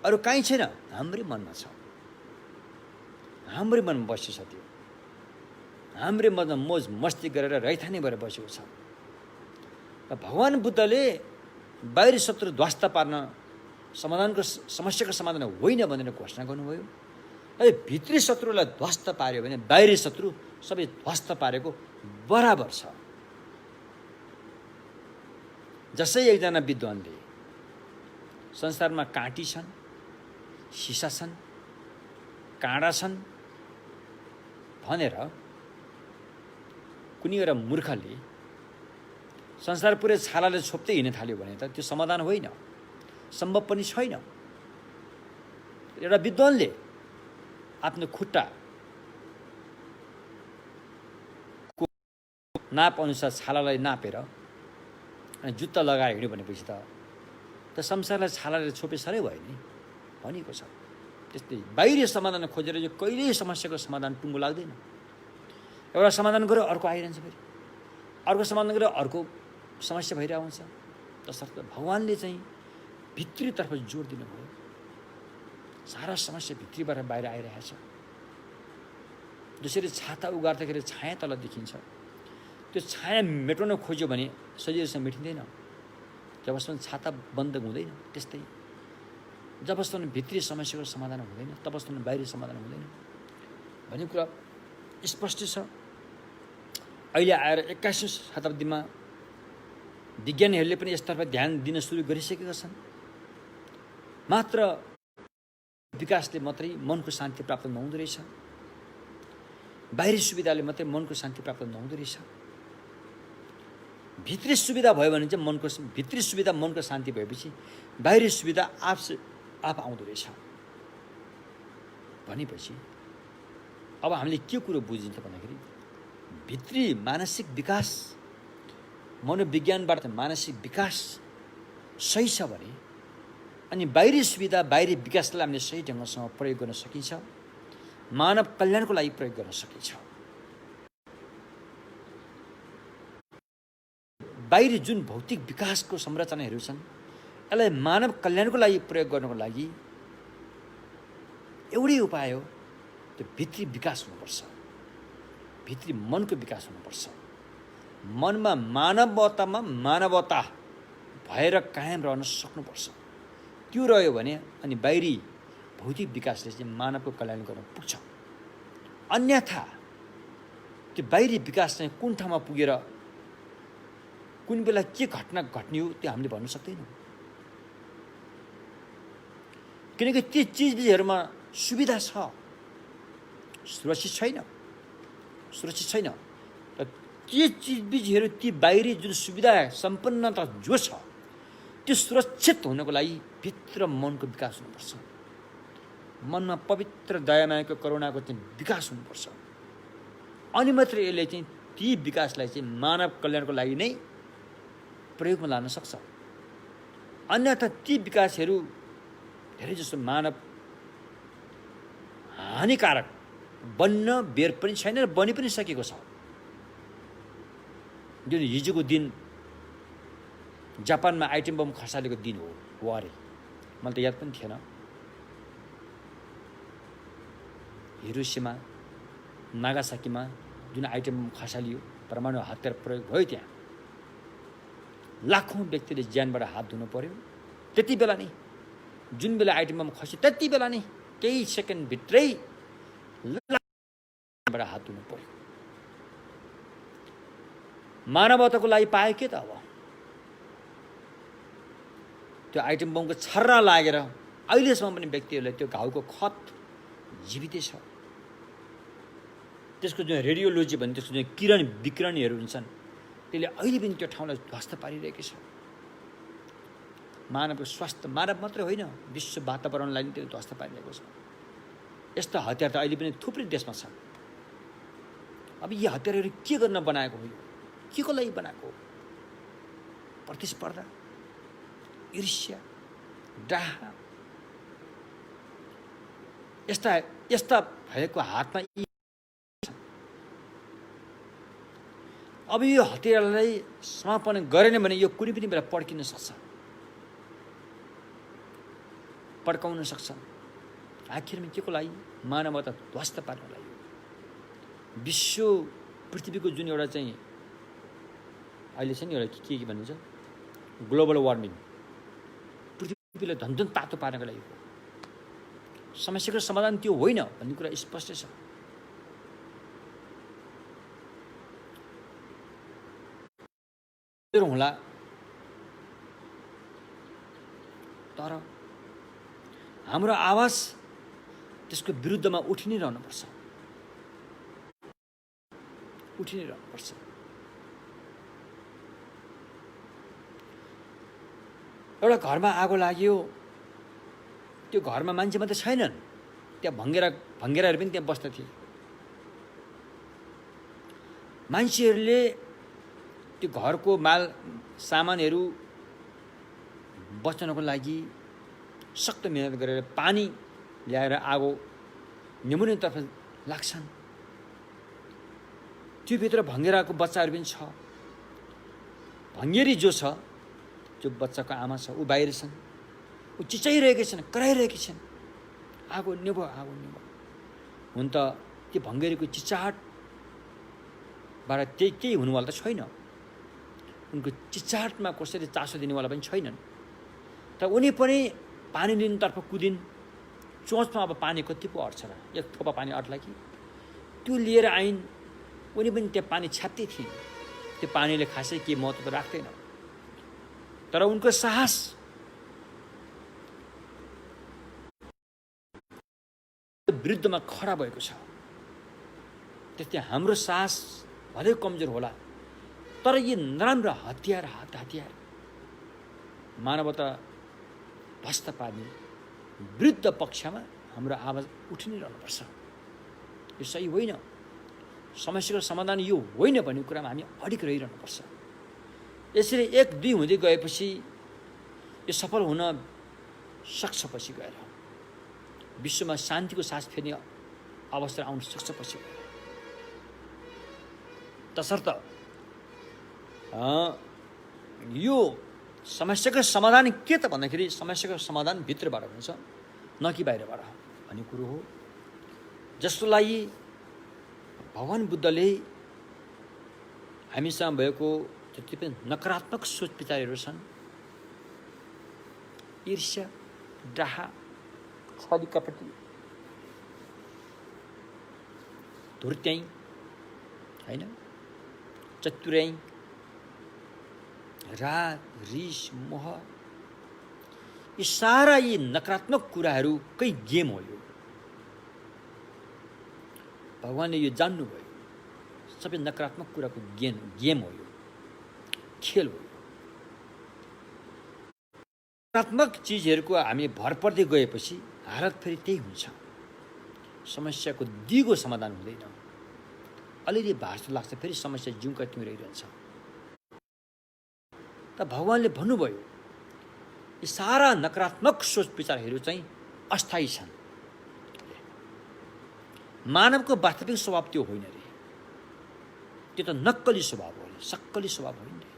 अरू कहीँ छैन, हाम्रै मनमा छ। हाम्रै मनमा बसेको छ, त्यो हाम्रै मनमा मोज मस्ती गरेर रैथाने भएर बसेको छ। र भगवान् बुद्धले बाहिरी शत्रु ध्वस्त पार्न समस्याको समाधान होइन भनेर घोषणा गर्नुभयो। अहिले भित्री शत्रुलाई ध्वस्त पार्यो भने बाहिरी शत्रु सबै ध्वस्त पारेको बराबर छ। जसै एकजना विद्वानले संसारमा काँटी छन्, सिसा छन्, काँडा छन् भनेर कुनै एउटा मूर्खले संसार पुरै छालाले छोप्दै हिँड्न थाल्यो भने त त्यो समाधान होइन, सम्भव पनि छैन। एउटा विद्वानले आफ्नो खुट्टा नाप अनुसार छालालाई नापेर अनि जुत्ता लगाएर हिँड्यो भनेपछि त संसारलाई छालाले छोपे सरै भयो नि भनिएको छ। त्यस्तै बाहिरी समाधान खोजेर यो कहिल्यै समस्याको समाधान टुङ्गो लाग्दैन। एउटा समाधान गरेर अर्को आइरहन्छ, फेरि अर्को समाधान गरेर अर्को समस्या भइरहेको हुन्छ। तसर्थ भगवान्ले चाहिँ भित्रीतर्फ जोड दिनुभयो। सारा समस्या भित्रीबाट बाहिर आइरहेको छ। जसरी छाता उगार्दाखेरि छाया तल देखिन्छ, त्यो छाया मेटाउन खोज्यो भने सजिलोसँग मेटिँदैन। जबसम्म छाता बन्द हुँदैन, त्यस्तै जबसम्म भित्री समस्याको समाधान हुँदैन तबसम्म बाहिरी समाधान हुँदैन भन्ने कुरा स्पष्ट छ। अहिले आएर 21औं शताब्दीमा विज्ञानीहरूले पनि यसतर्फ ध्यान दिन सुरु गरिसकेका छन्। मात्र विकासले मात्रै मनको शान्ति प्राप्त नहुँदो रहेछ, बाहिरी सुविधाले मात्रै मनको शान्ति प्राप्त नहुँदो रहेछ। भित्री सुविधा भयो भने चाहिँ भित्री सुविधा मनको शान्ति भएपछि बाहिरी सुविधा आफ आउँदो रहेछ भनेपछि अब हामीले के कुरो बुझिन्छ भन्दाखेरि भित्री मानसिक विकास, मनोविज्ञानबाट मानसिक विकास सही छ भने अनि बाहिरी सुविधा बाहिरी विकासलाई हामीले सही ढङ्गसँग प्रयोग गर्न सकिन्छ, मानव कल्याणको लागि प्रयोग गर्न सकिन्छ। बाहिरी जुन भौतिक विकासको संरचनाहरू छन् यसलाई मानव कल्याणको लागि प्रयोग गर्नको लागि एउटै उपाय हो, त्यो भित्री विकास हुनुपर्छ, भित्री मनको विकास हुनुपर्छ। मनमा मानवतामा मानवता भएर कायम रहन सक्नुपर्छ। त्यो रह्यो भने अनि बाहिरी भौतिक विकासले चाहिँ मानवको कल्याण गर्न पुग्छ। अन्यथा त्यो बाहिरी विकास चाहिँ कुन ठाउँमा पुगेर कुन बेला के घटना घट्ने हो त्यो हामीले भन्न सक्दैनौँ। किनकि ती चिजबिजहरूमा सुविधा छ, सुरक्षित छैन। र ती चिजबिजहरू, ती बाहिरी जुन सुविधा सम्पन्नता जो छ त्यो सुरक्षित हुनको लागि भित्र मनको विकास हुनुपर्छ। मनमा पवित्र दयामायाको करुणाको चाहिँ विकास हुनुपर्छ। अनि मात्र यसले चाहिँ ती विकासलाई चाहिँ मानव कल्याणको लागि नै प्रयोगमा लान सक्छ। अन्यथा ती विकासहरू धेरै जसो मानव हानिकारक बन्न बेर पनि छैन र बनि पनि सकेको छ। जुन हिजोको दिन जापानमा आइटम बम खसालेको दिन हो अरे, मलाई त याद पनि थिएन। हिरोसिमा नागासाकीमा जुन आइटम बम खसालियो, परमाणु हतियार प्रयोग भयो, त्यहाँ लाखौँ व्यक्तिले ज्यानबाट हात धुनु पर्यो। त्यति बेला नै जुन बेला आइटम बम खस्यो त्यति बेला नै केही सेकेन्डभित्रै बाट हात धुनु पर्यो। मानवताको लागि पाए के त अब? त्यो आइटम बमको छर्रा लागेर अहिलेसम्म पनि व्यक्तिहरूले त्यो घाउको खत जीवितै छ। त्यसको जुन रेडियोलोजी भन्ने त्यसको जुन किरण विकिरणहरू हुन्छन् त्यसले अहिले पनि त्यो ठाउँलाई ध्वस्त पारिरहेको छ। मानवको स्वास्थ्य, मानव मात्रै होइन विश्व वातावरणलाई पनि त्यो ध्वस्त पारिरहेको छ। यस्ता हतियार त अहिले पनि थुप्रै देशमा छ। अब यी हतियारहरू के गर्न बनाएको हो? के को लागि बनाएको हो? प्रतिस्पर्धा, ईर्ष्या, डाहा, यस्ता भएको हातमा अब यो हतियारलाई समापन गरेन भने यो कुनै पनि बेला पड्किन सक्छ, पड्काउन सक्छ। आखिरमा के को लागि? मानवता ध्वस्त पार्नको लागि। विश्व पृथ्वीको जुन एउटा चाहिँ अहिले छ नि एउटा के भनिन्छ ग्लोबल वार्मिङ, पृथ्वीलाई झन्झन तातो पार्नको लागि हो। समस्याको समाधान त्यो होइन भन्ने कुरा स्पष्ट छ। होला तर हाम्रो आवाज त्यसको विरुद्धमा उठि नै रहनुपर्छ, उठि नै रहनुपर्छ। एउटा घरमा आगो लाग्यो, त्यो घरमा मान्छे मात्रै छैनन्, त्यहाँ भङ्गेराहरू पनि त्यहाँ बस्दा थिए। मान्छेहरूले त्यो घरको माल सामानहरू बचाउनको लागि सख्त मेहनत गरेर पानी ल्याएर आगो निमुनेतर्फ लाग्छन्। त्यो भित्र भङ्गेराको बच्चाहरू पनि छ। भङ्गेरी जो छ, जो बच्चाको आमा छ, ऊ बाहिर छन्, ऊ चिचाइरहेकी छन्, कराइरहेकी छन्, आगो निभो, आगो निभो। हुन त त्यो भङ्गेरीको चिचाहटबाट केही हुनुवाला त छैन, उनको चिचाहटमा कसैले चासो दिनेवाला पनि छैनन्। तर उनी पनि पानी लिनतर्फ कुदिन्। चोचमा अब पानी कति पो अट्छ र? एक थोपा पानी अट्ला कि? त्यो लिएर आइन्। उनी पनि त्यो पानी छ्याप्दै थिइन्। त्यो पानीले खासै के महत्त्व राख्दैन, तर उनको साहस विरुद्धमा खडा भएको छ। त्यस्तै हाम्रो साहस भलै कमजोर होला, तर यी नराम्रो हतियार मानवता भ्रष्ट पार्ने विरुद्ध पक्षमा हाम्रो आवाज उठि नै रहनुपर्छ। यो सही होइन, समस्याको समाधान यो होइन भन्ने कुरामा हामी अडिग रहिरहनुपर्छ। यसरी 1-2 हुँदै गएपछि यो सफल हुन सक्छ। पछि गएर विश्वमा शान्तिको सास फेर्ने अवस्था आउन सक्छ पछि गएर। तसर्थ यो समस्याको समाधान के त भन्दाखेरि समस्याको समाधान भित्रबाट हुन्छ, न कि बाहिरबाट भन्ने कुरो हो। जसको लागि भगवान बुद्धले हामीसँग भएको जति पनि नकारात्मक सोच विचारहरू छन्, ईर्ष्या, डाहा, छली कपटी, धुर्त्याइ, होइन, चतुर्याइ, राग, रिस, मोह, यी सारा यी नकारात्मक कुराहरूकै गेम हो यो। भगवानले यो जान्नुभयो, सबै नकारात्मक कुराको गेम हो यो, खेल हो। नकारात्मक चिजहरूको हामी भर पर्दै गएपछि हालत फेरि त्यही हुन्छ। समस्याको दिगो समाधान हुँदैन। अलिअलि भार्सो लाग्छ, फेरि समस्या जिउँका त्यहीँ रहिरहन्छ। त भगवानले भन्नुभयो यी सारा नकारात्मक सोच विचारहरू चाहिँ अस्थायी छन्। मानवको वास्तविक स्वभाव त्यो होइन रे, त्यो त नक्कली स्वभाव हो, सक्कली स्वभाव होइन रे।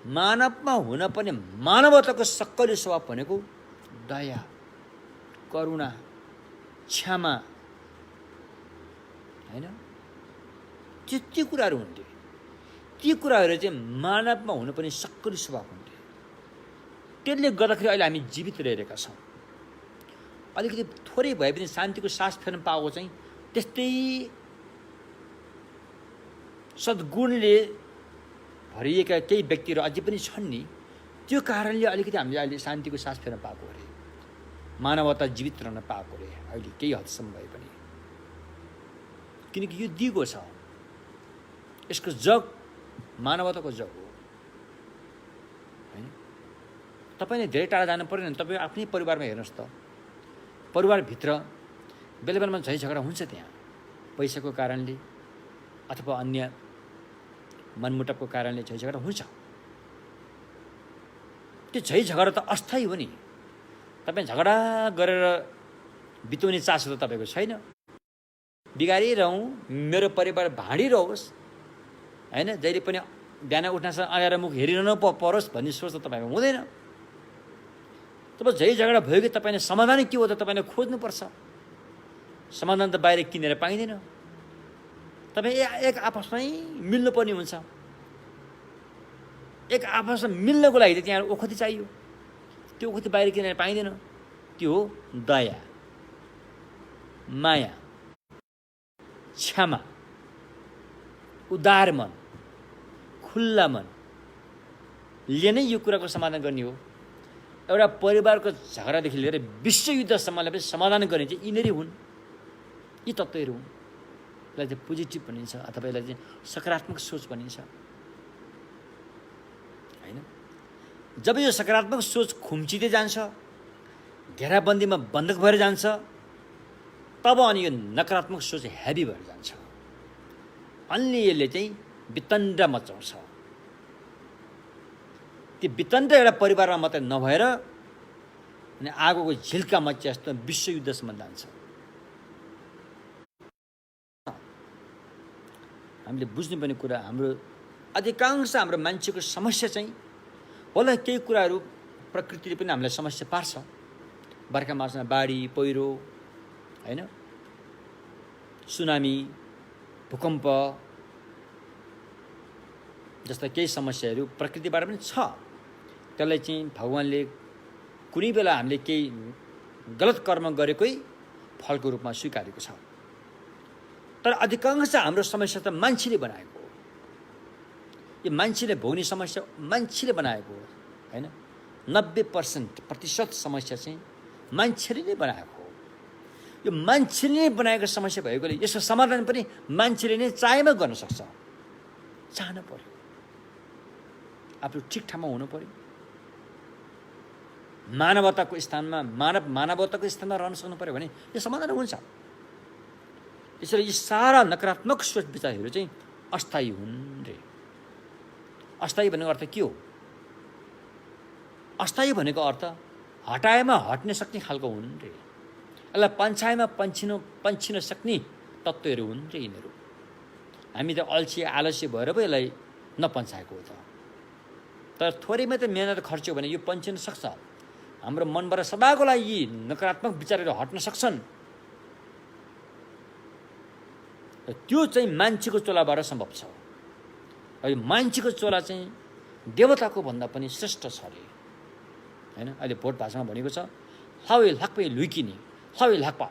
मानवमा हुन पनि मानवताको सक्कली स्वभाव भनेको दया, करुणा, क्षमा, होइन, त्यो कुराहरू हुन्थे। ती कुराहरू चाहिँ मानवमा हुन पनि सक्कली स्वभाव हुन्थे। त्यसले गर्दाखेरि अहिले हामी जीवित रहिरहेका छौँ। अलिकति थोरै भए पनि शान्तिको सास फेर्न पाएको चाहिँ त्यस्तै सद्गुणले भरिएका केही व्यक्तिहरू अझै पनि छन् नि, त्यो कारणले अलिकति हामीले अहिले शान्तिको सास फेर्न पाएको अरे, मानवता जीवित रहन पाएको अरे अहिले केही हदसम्म भए पनि। किनकि यो दिगो छ, यसको जग मानवताको जग हो हैन। तपाईँले धेरै टाढा जानु पर्दैन, तपाईँ आफ्नै परिवारमा हेर्नुहोस् त, परिवारभित्र बेला बेलामा झै झगडा हुन्छ, त्यहाँ पैसाको कारणले अथवा अन्य मनमुटावको कारणले झै झगडा हुन्छ। त्यो झै झगडा त अस्थायी हो नि, तपाईँ झगडा गरेर बिताउने चासो त तपाईँको छैन। बिगारिरहँ, मेरो परिवार भाँडिरहोस् हैन, जहिले पनि बिहान उठ्नसँग अँगाएर मुख हेरिरहनु परोस् भन्ने सोच त तपाईँको हुँदैन। तब झै झगडा भयो कि तपाईँले समाधान के हो त तपाईँले खोज्नुपर्छ। समाधान त बाहिर किनेर पाइँदैन, तपाईँ एक आपसमै मिल्नुपर्ने हुन्छ। एक आपसमा मिल्नको लागि त त्यहाँ ओखती चाहियो, त्यो ओखती बाहिर किनेर पाइँदैन। त्यो हो दया, माया, क्षमा, उदार मन, खुल्ला मनले नै यो कुराको समाधान गर्ने हो। एउटा परिवारको झगडादेखि लिएर विश्वयुद्धसम्मलाई पनि समाधान गर्ने चाहिँ यिनीहरू हुन्, यी तत्त्वहरू हुन्। यसलाई चाहिँ पोजिटिभ भनिन्छ अथवा यसलाई चाहिँ सकारात्मक सोच भनिन्छ होइन। जब यो सकारात्मक सोच खुम्चिँदै जान्छ, घेराबन्दीमा बन्धक भएर जान्छ, तब अनि यो नकारात्मक सोच हेभी भएर जान्छ। अनि यसले चाहिँ वितण्ड मचाउँछ। त्यो वितण्ड एउटा परिवारमा मात्रै नभएर अनि आगोको झिल्का मचे जस्तो विश्वयुद्धसम्म जान्छ। हामीले बुझ्नुपर्ने कुरा, हाम्रो अधिकांश हाम्रो मान्छेको समस्या चाहिँ होला केही कुराहरू प्रकृतिले पनि हामीलाई समस्या पार्छ। बर्खा मासमा बाढी, पहिरो हैन, सुनामी, भूकम्प जस्ता केही समस्याहरू प्रकृतिबाट पनि छ। त्यसलाई चाहिँ भगवानले कुनै बेला हामीले केही गलत कर्म गरेकै फलको रूपमा स्वीकारेको छ। तर अधिकांश हाम्रो समस्या त मान्छेले बनाएको हो। यो मान्छेले भोग्ने समस्या मान्छेले बनाएको हो हैन। 90% समस्या चाहिँ मान्छेले नै बनाएको हो। यो मान्छेले नै बनाएको समस्या भएकोले यसको समाधान पनि मान्छेले नै चाहेमा गर्न सक्छ। चाहनु पर्यो, आफू ठिक ठाउँमा हुनु पर्यो, मानवताको स्थानमा मानवताको स्थानमा रहन सक्नु पर्यो भने यो समाधान हुन्छ। यसरी यी सारा नकारात्मक सोच विचारहरू चाहिँ अस्थायी हुन् रे। अस्थायी भनेको अर्थ के हो? अस्थायी भनेको अर्थ हटाएमा हट्न सक्ने खालको हुन् रे। यसलाई पन्छाएमा पन्छिन सक्ने तत्त्वहरू हुन् रे यिनीहरू। हामी त अल्छी आलस्य भएर पो यसलाई नपन्छाएको हो त। तर थोरै मात्रै मेहनत खर्च्यो भने यो पन्छिन सक्छ। हाम्रो मनबाट सदाको लागि यी नकारात्मक विचारहरू हट्न सक्छन्। त्यो चाहिँ मान्छेको चोलाबाट सम्भव छ। यो मान्छेको चोला चाहिँ देवताको भन्दा पनि श्रेष्ठ छ अरे हैन। अहिले भोट भाषामा भनेको छ लावे लाक्पे लुइकिने, लावे लाक्पा,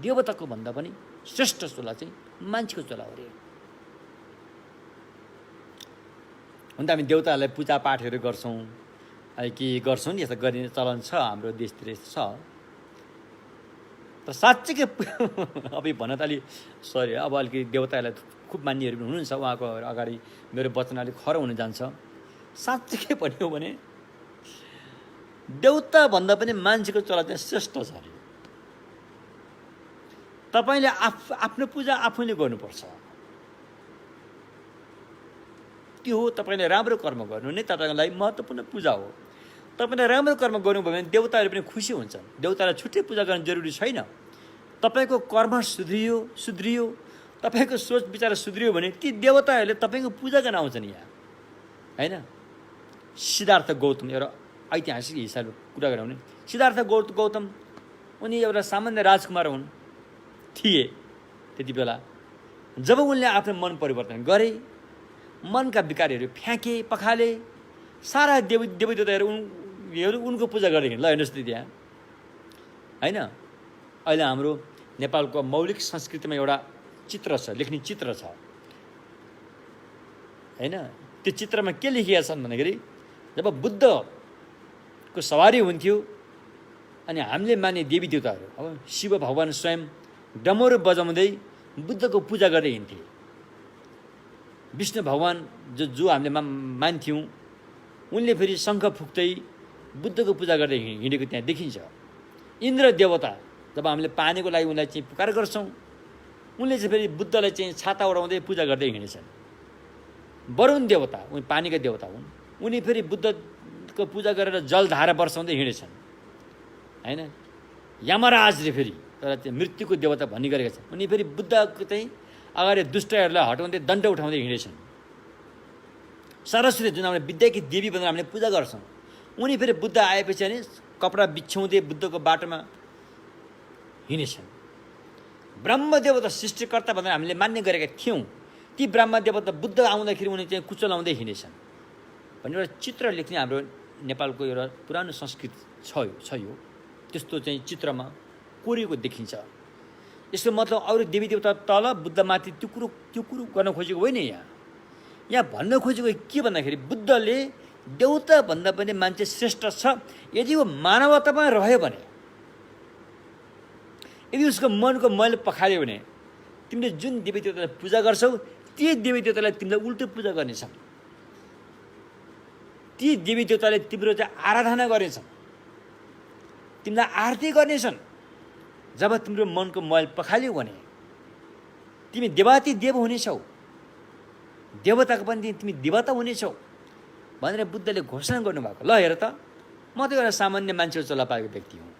देवताको भन्दा पनि श्रेष्ठ चोला चाहिँ मान्छेको चोला हो अरे। हुन त हामी देवताहरूलाई पूजापाठहरू गर्छौँ, अहिले के गर्छौँ नि, यस्तो गरिने चलन छ हाम्रो देशतिर छ। तर साँच्चै अब भन्न त अलि सरी, अब अलिकति देवताहरूलाई खुब मान्नेहरू पनि हुनुहुन्छ, उहाँको अगाडि मेरो वचन अलिक खरो हुन जान्छ। साँच्चै के भन्यो भने देवता भन्दा पनि मान्छेको चला चाहिँ श्रेष्ठ छ अरे। तपाईँले आफ्नो पूजा आफैले गर्नुपर्छ। त्यो हो, तपाईँले राम्रो कर्म गर्नु नै तपाईँको लागि महत्त्वपूर्ण पूजा हो। तपाईँले राम्रो कर्म गर्नुभयो भने देवताहरू पनि खुसी हुन्छन्। देवतालाई छुट्टै पूजा गर्न जरुरी छैन। तपाईँको कर्म सुध्रियो, तपाईँको सोच विचार सुध्रियो भने ती देवताहरूले तपाईँको पूजा गर्न आउँछन् यहाँ हैन। सिद्धार्थ गौतम एउटा ऐतिहासिक हिसाबले कुरा गरौँ भने सिद्धार्थ गौतम उनी एउटा सामान्य राजकुमार थिए त्यति बेला। जब उनले आफ्नो मन परिवर्तन गरे, मनका विकारहरू फ्याँके पखाले, सारा देवदेवताहरू उनको पूजा गरेदेखि ल हेर्नुहोस् त त्यहाँ हैन। अहिले हाम्रो नेपालको मौलिक संस्कृतिमा एउटा चित्र छ, लेख्ने चित्र छ। हैन। त्यो चित्रमा के लेखिएका छन् भन्दाखेरि जब बुद्धको सवारी हुन्थ्यो अनि हामीले मान्ने देवी देवताहरू, अब शिव भगवान स्वयं डमरू बजाउँदै बुद्धको पूजा गर्दै हिँड्थे। विष्णु भगवान जो हामीले मान्थ्यौँ उनले फेरि शङ्ख फुक्दै बुद्धको पूजा गर्दै हिँडेको त्यहाँ देखिन्छ। इन्द्र देवता जब हामीले पानीको लागि उनलाई चाहिँ पुकार गर्छौँ, उनले चाहिँ फेरि बुद्धलाई चाहिँ छाता उडाउँदै पूजा गर्दै हिँडेछन्। वरुण देवता उनी पानीका देवता हुन्, उनी फेरि बुद्धको पूजा गरेर जलधारा वर्षाउँदै हिँडेछन् हैन। यमराजले फेरि तर त्यो मृत्युको देवता भन्ने गरेका छन्, उनी फेरि बुद्धको चाहिँ अगाडि दुष्टहरूलाई हटाउँदै दण्ड उठाउँदै हिँडेछन्। सरस्वती जुन हामीले विद्याकी देवी भनेर हामीले पूजा गर्छौँ, उनी फेरि बुद्ध आएपछि अनि कपडा बिछ्याउँदै बुद्धको बाटोमा हिँडेछन्। ब्रह्मदेवता सृष्टिकर्ता भनेर हामीले मान्ने गरेका थियौँ, ती ब्रह्मदेवता बुद्ध आउँदाखेरि उनी चाहिँ कुचलाउँदै हिँडेछन् भन्ने एउटा चित्र लेख्ने हाम्रो नेपालको एउटा पुरानो संस्कृति छ यो। त्यस्तो चाहिँ चित्रमा कोरिएको देखिन्छ। यसको मतलब अरू देवी देवता तल बुद्धमाथि त्यो कुरो गर्न खोजेको होइन। यहाँ भन्न खोजेको के भन्दाखेरि बुद्धले देवता भन्दा पनि मान्छे श्रेष्ठ छ यदि वो मानवतामा रह्यो भने, यदि उसको मनको मैल पखाल्यो भने तिमीले जुन देवी देवतालाई पूजा गर्छौ ती देवी देवतालाई तिमीले उल्टो पूजा गर्नेछौ, ती देवी देवताले तिम्रो चाहिँ आराधना गर्नेछन्, तिमीलाई आरती गर्नेछन्। जब तिम्रो मनको मैल पखाल्यो भने तिमी देवाती देव हुनेछौ, देवताको पनि तिमी देवता हुनेछौ भनेर बुद्धले घोषणा गर्नुभएको। ल हेर त, म त एउटा सामान्य मान्छे चला पाएको व्यक्ति हुँ,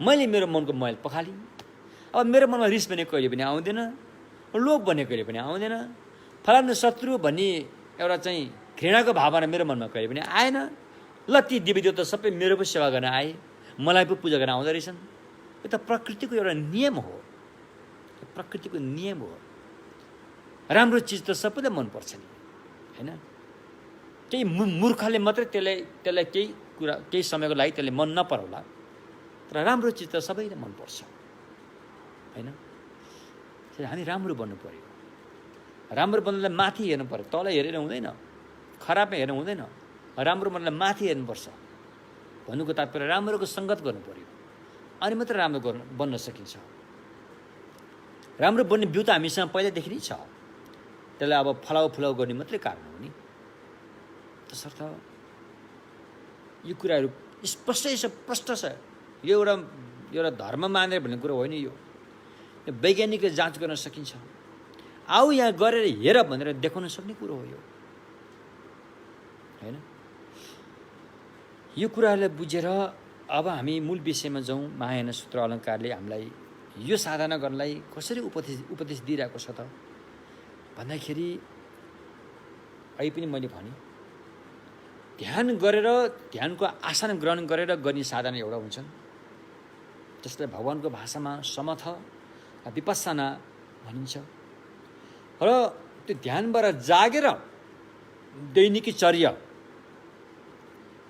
मैले मेरो मनको मैल पखालेँ। अब मेरो मनमा रिस भने कहिले पनि आउँदैन, लोभ भने कहिले पनि आउँदैन, फलानु शत्रु भन्ने एउटा चाहिँ घृणाको भावना मेरो मनमा कहिले पनि आएन। ल ती देवी देवता सबै मेरो पो सेवा गर्न आए, मलाई पो पूजा गर्न आउँदो रहेछन्। यो त प्रकृतिको एउटा नियम हो, प्रकृतिको नियम हो। राम्रो चिज त सबैलाई मनपर्छ नि हैन। केही मूर्खले मात्रै त्यसलाई केही समयको लागि त्यसले मन नपराउला, तर राम्रो चिज त सबैलाई मनपर्छ हैन। हामी राम्रो बन्नु पर्यो, राम्रो बन्नलाई माथि हेर्नु पर्यो, तल हेरेर हुँदैन, खराबमा हेर्नु हुँदैन, राम्रो बन्नलाई माथि हेर्नुपर्छ भन्नुको तात्पर्य राम्रोको सङ्गत गर्नु पर्यो, अनि मात्र राम्रो बन्न सकिन्छ। राम्रो बन्ने बिउ त हामीसँग पहिलादेखि नै छ, त्यसलाई अब फलाउ फुलाउ गर्ने मात्रै कारण हो नि। तसर्थ यो कुराहरू स्पष्ट छ। यो एउटा धर्म मानेर भन्ने कुरो होइन, यो वैज्ञानिकले जाँच गर्न सकिन्छ। आऊ यहाँ गरेर हेर भनेर देखाउन सक्ने कुरो हो यो हैन। यो कुराहरूलाई बुझेर अब हामी मूल विषयमा जाउँ। महायान सूत्र अलङ्कारले हामीलाई यो साधना गर्नलाई कसरी उपदेश दिइरहेको छ त भन्दाखेरि, अहिले पनि मैले भने ध्यान गरेर ध्यानको आसन ग्रहण गरेर गर्ने साधना एउटा हुन्छन्, जसलाई भगवानको भाषामा समथ विपस्सना भनिन्छ। र त्यो ध्यानबाट जागेर दैनिकी चर्या,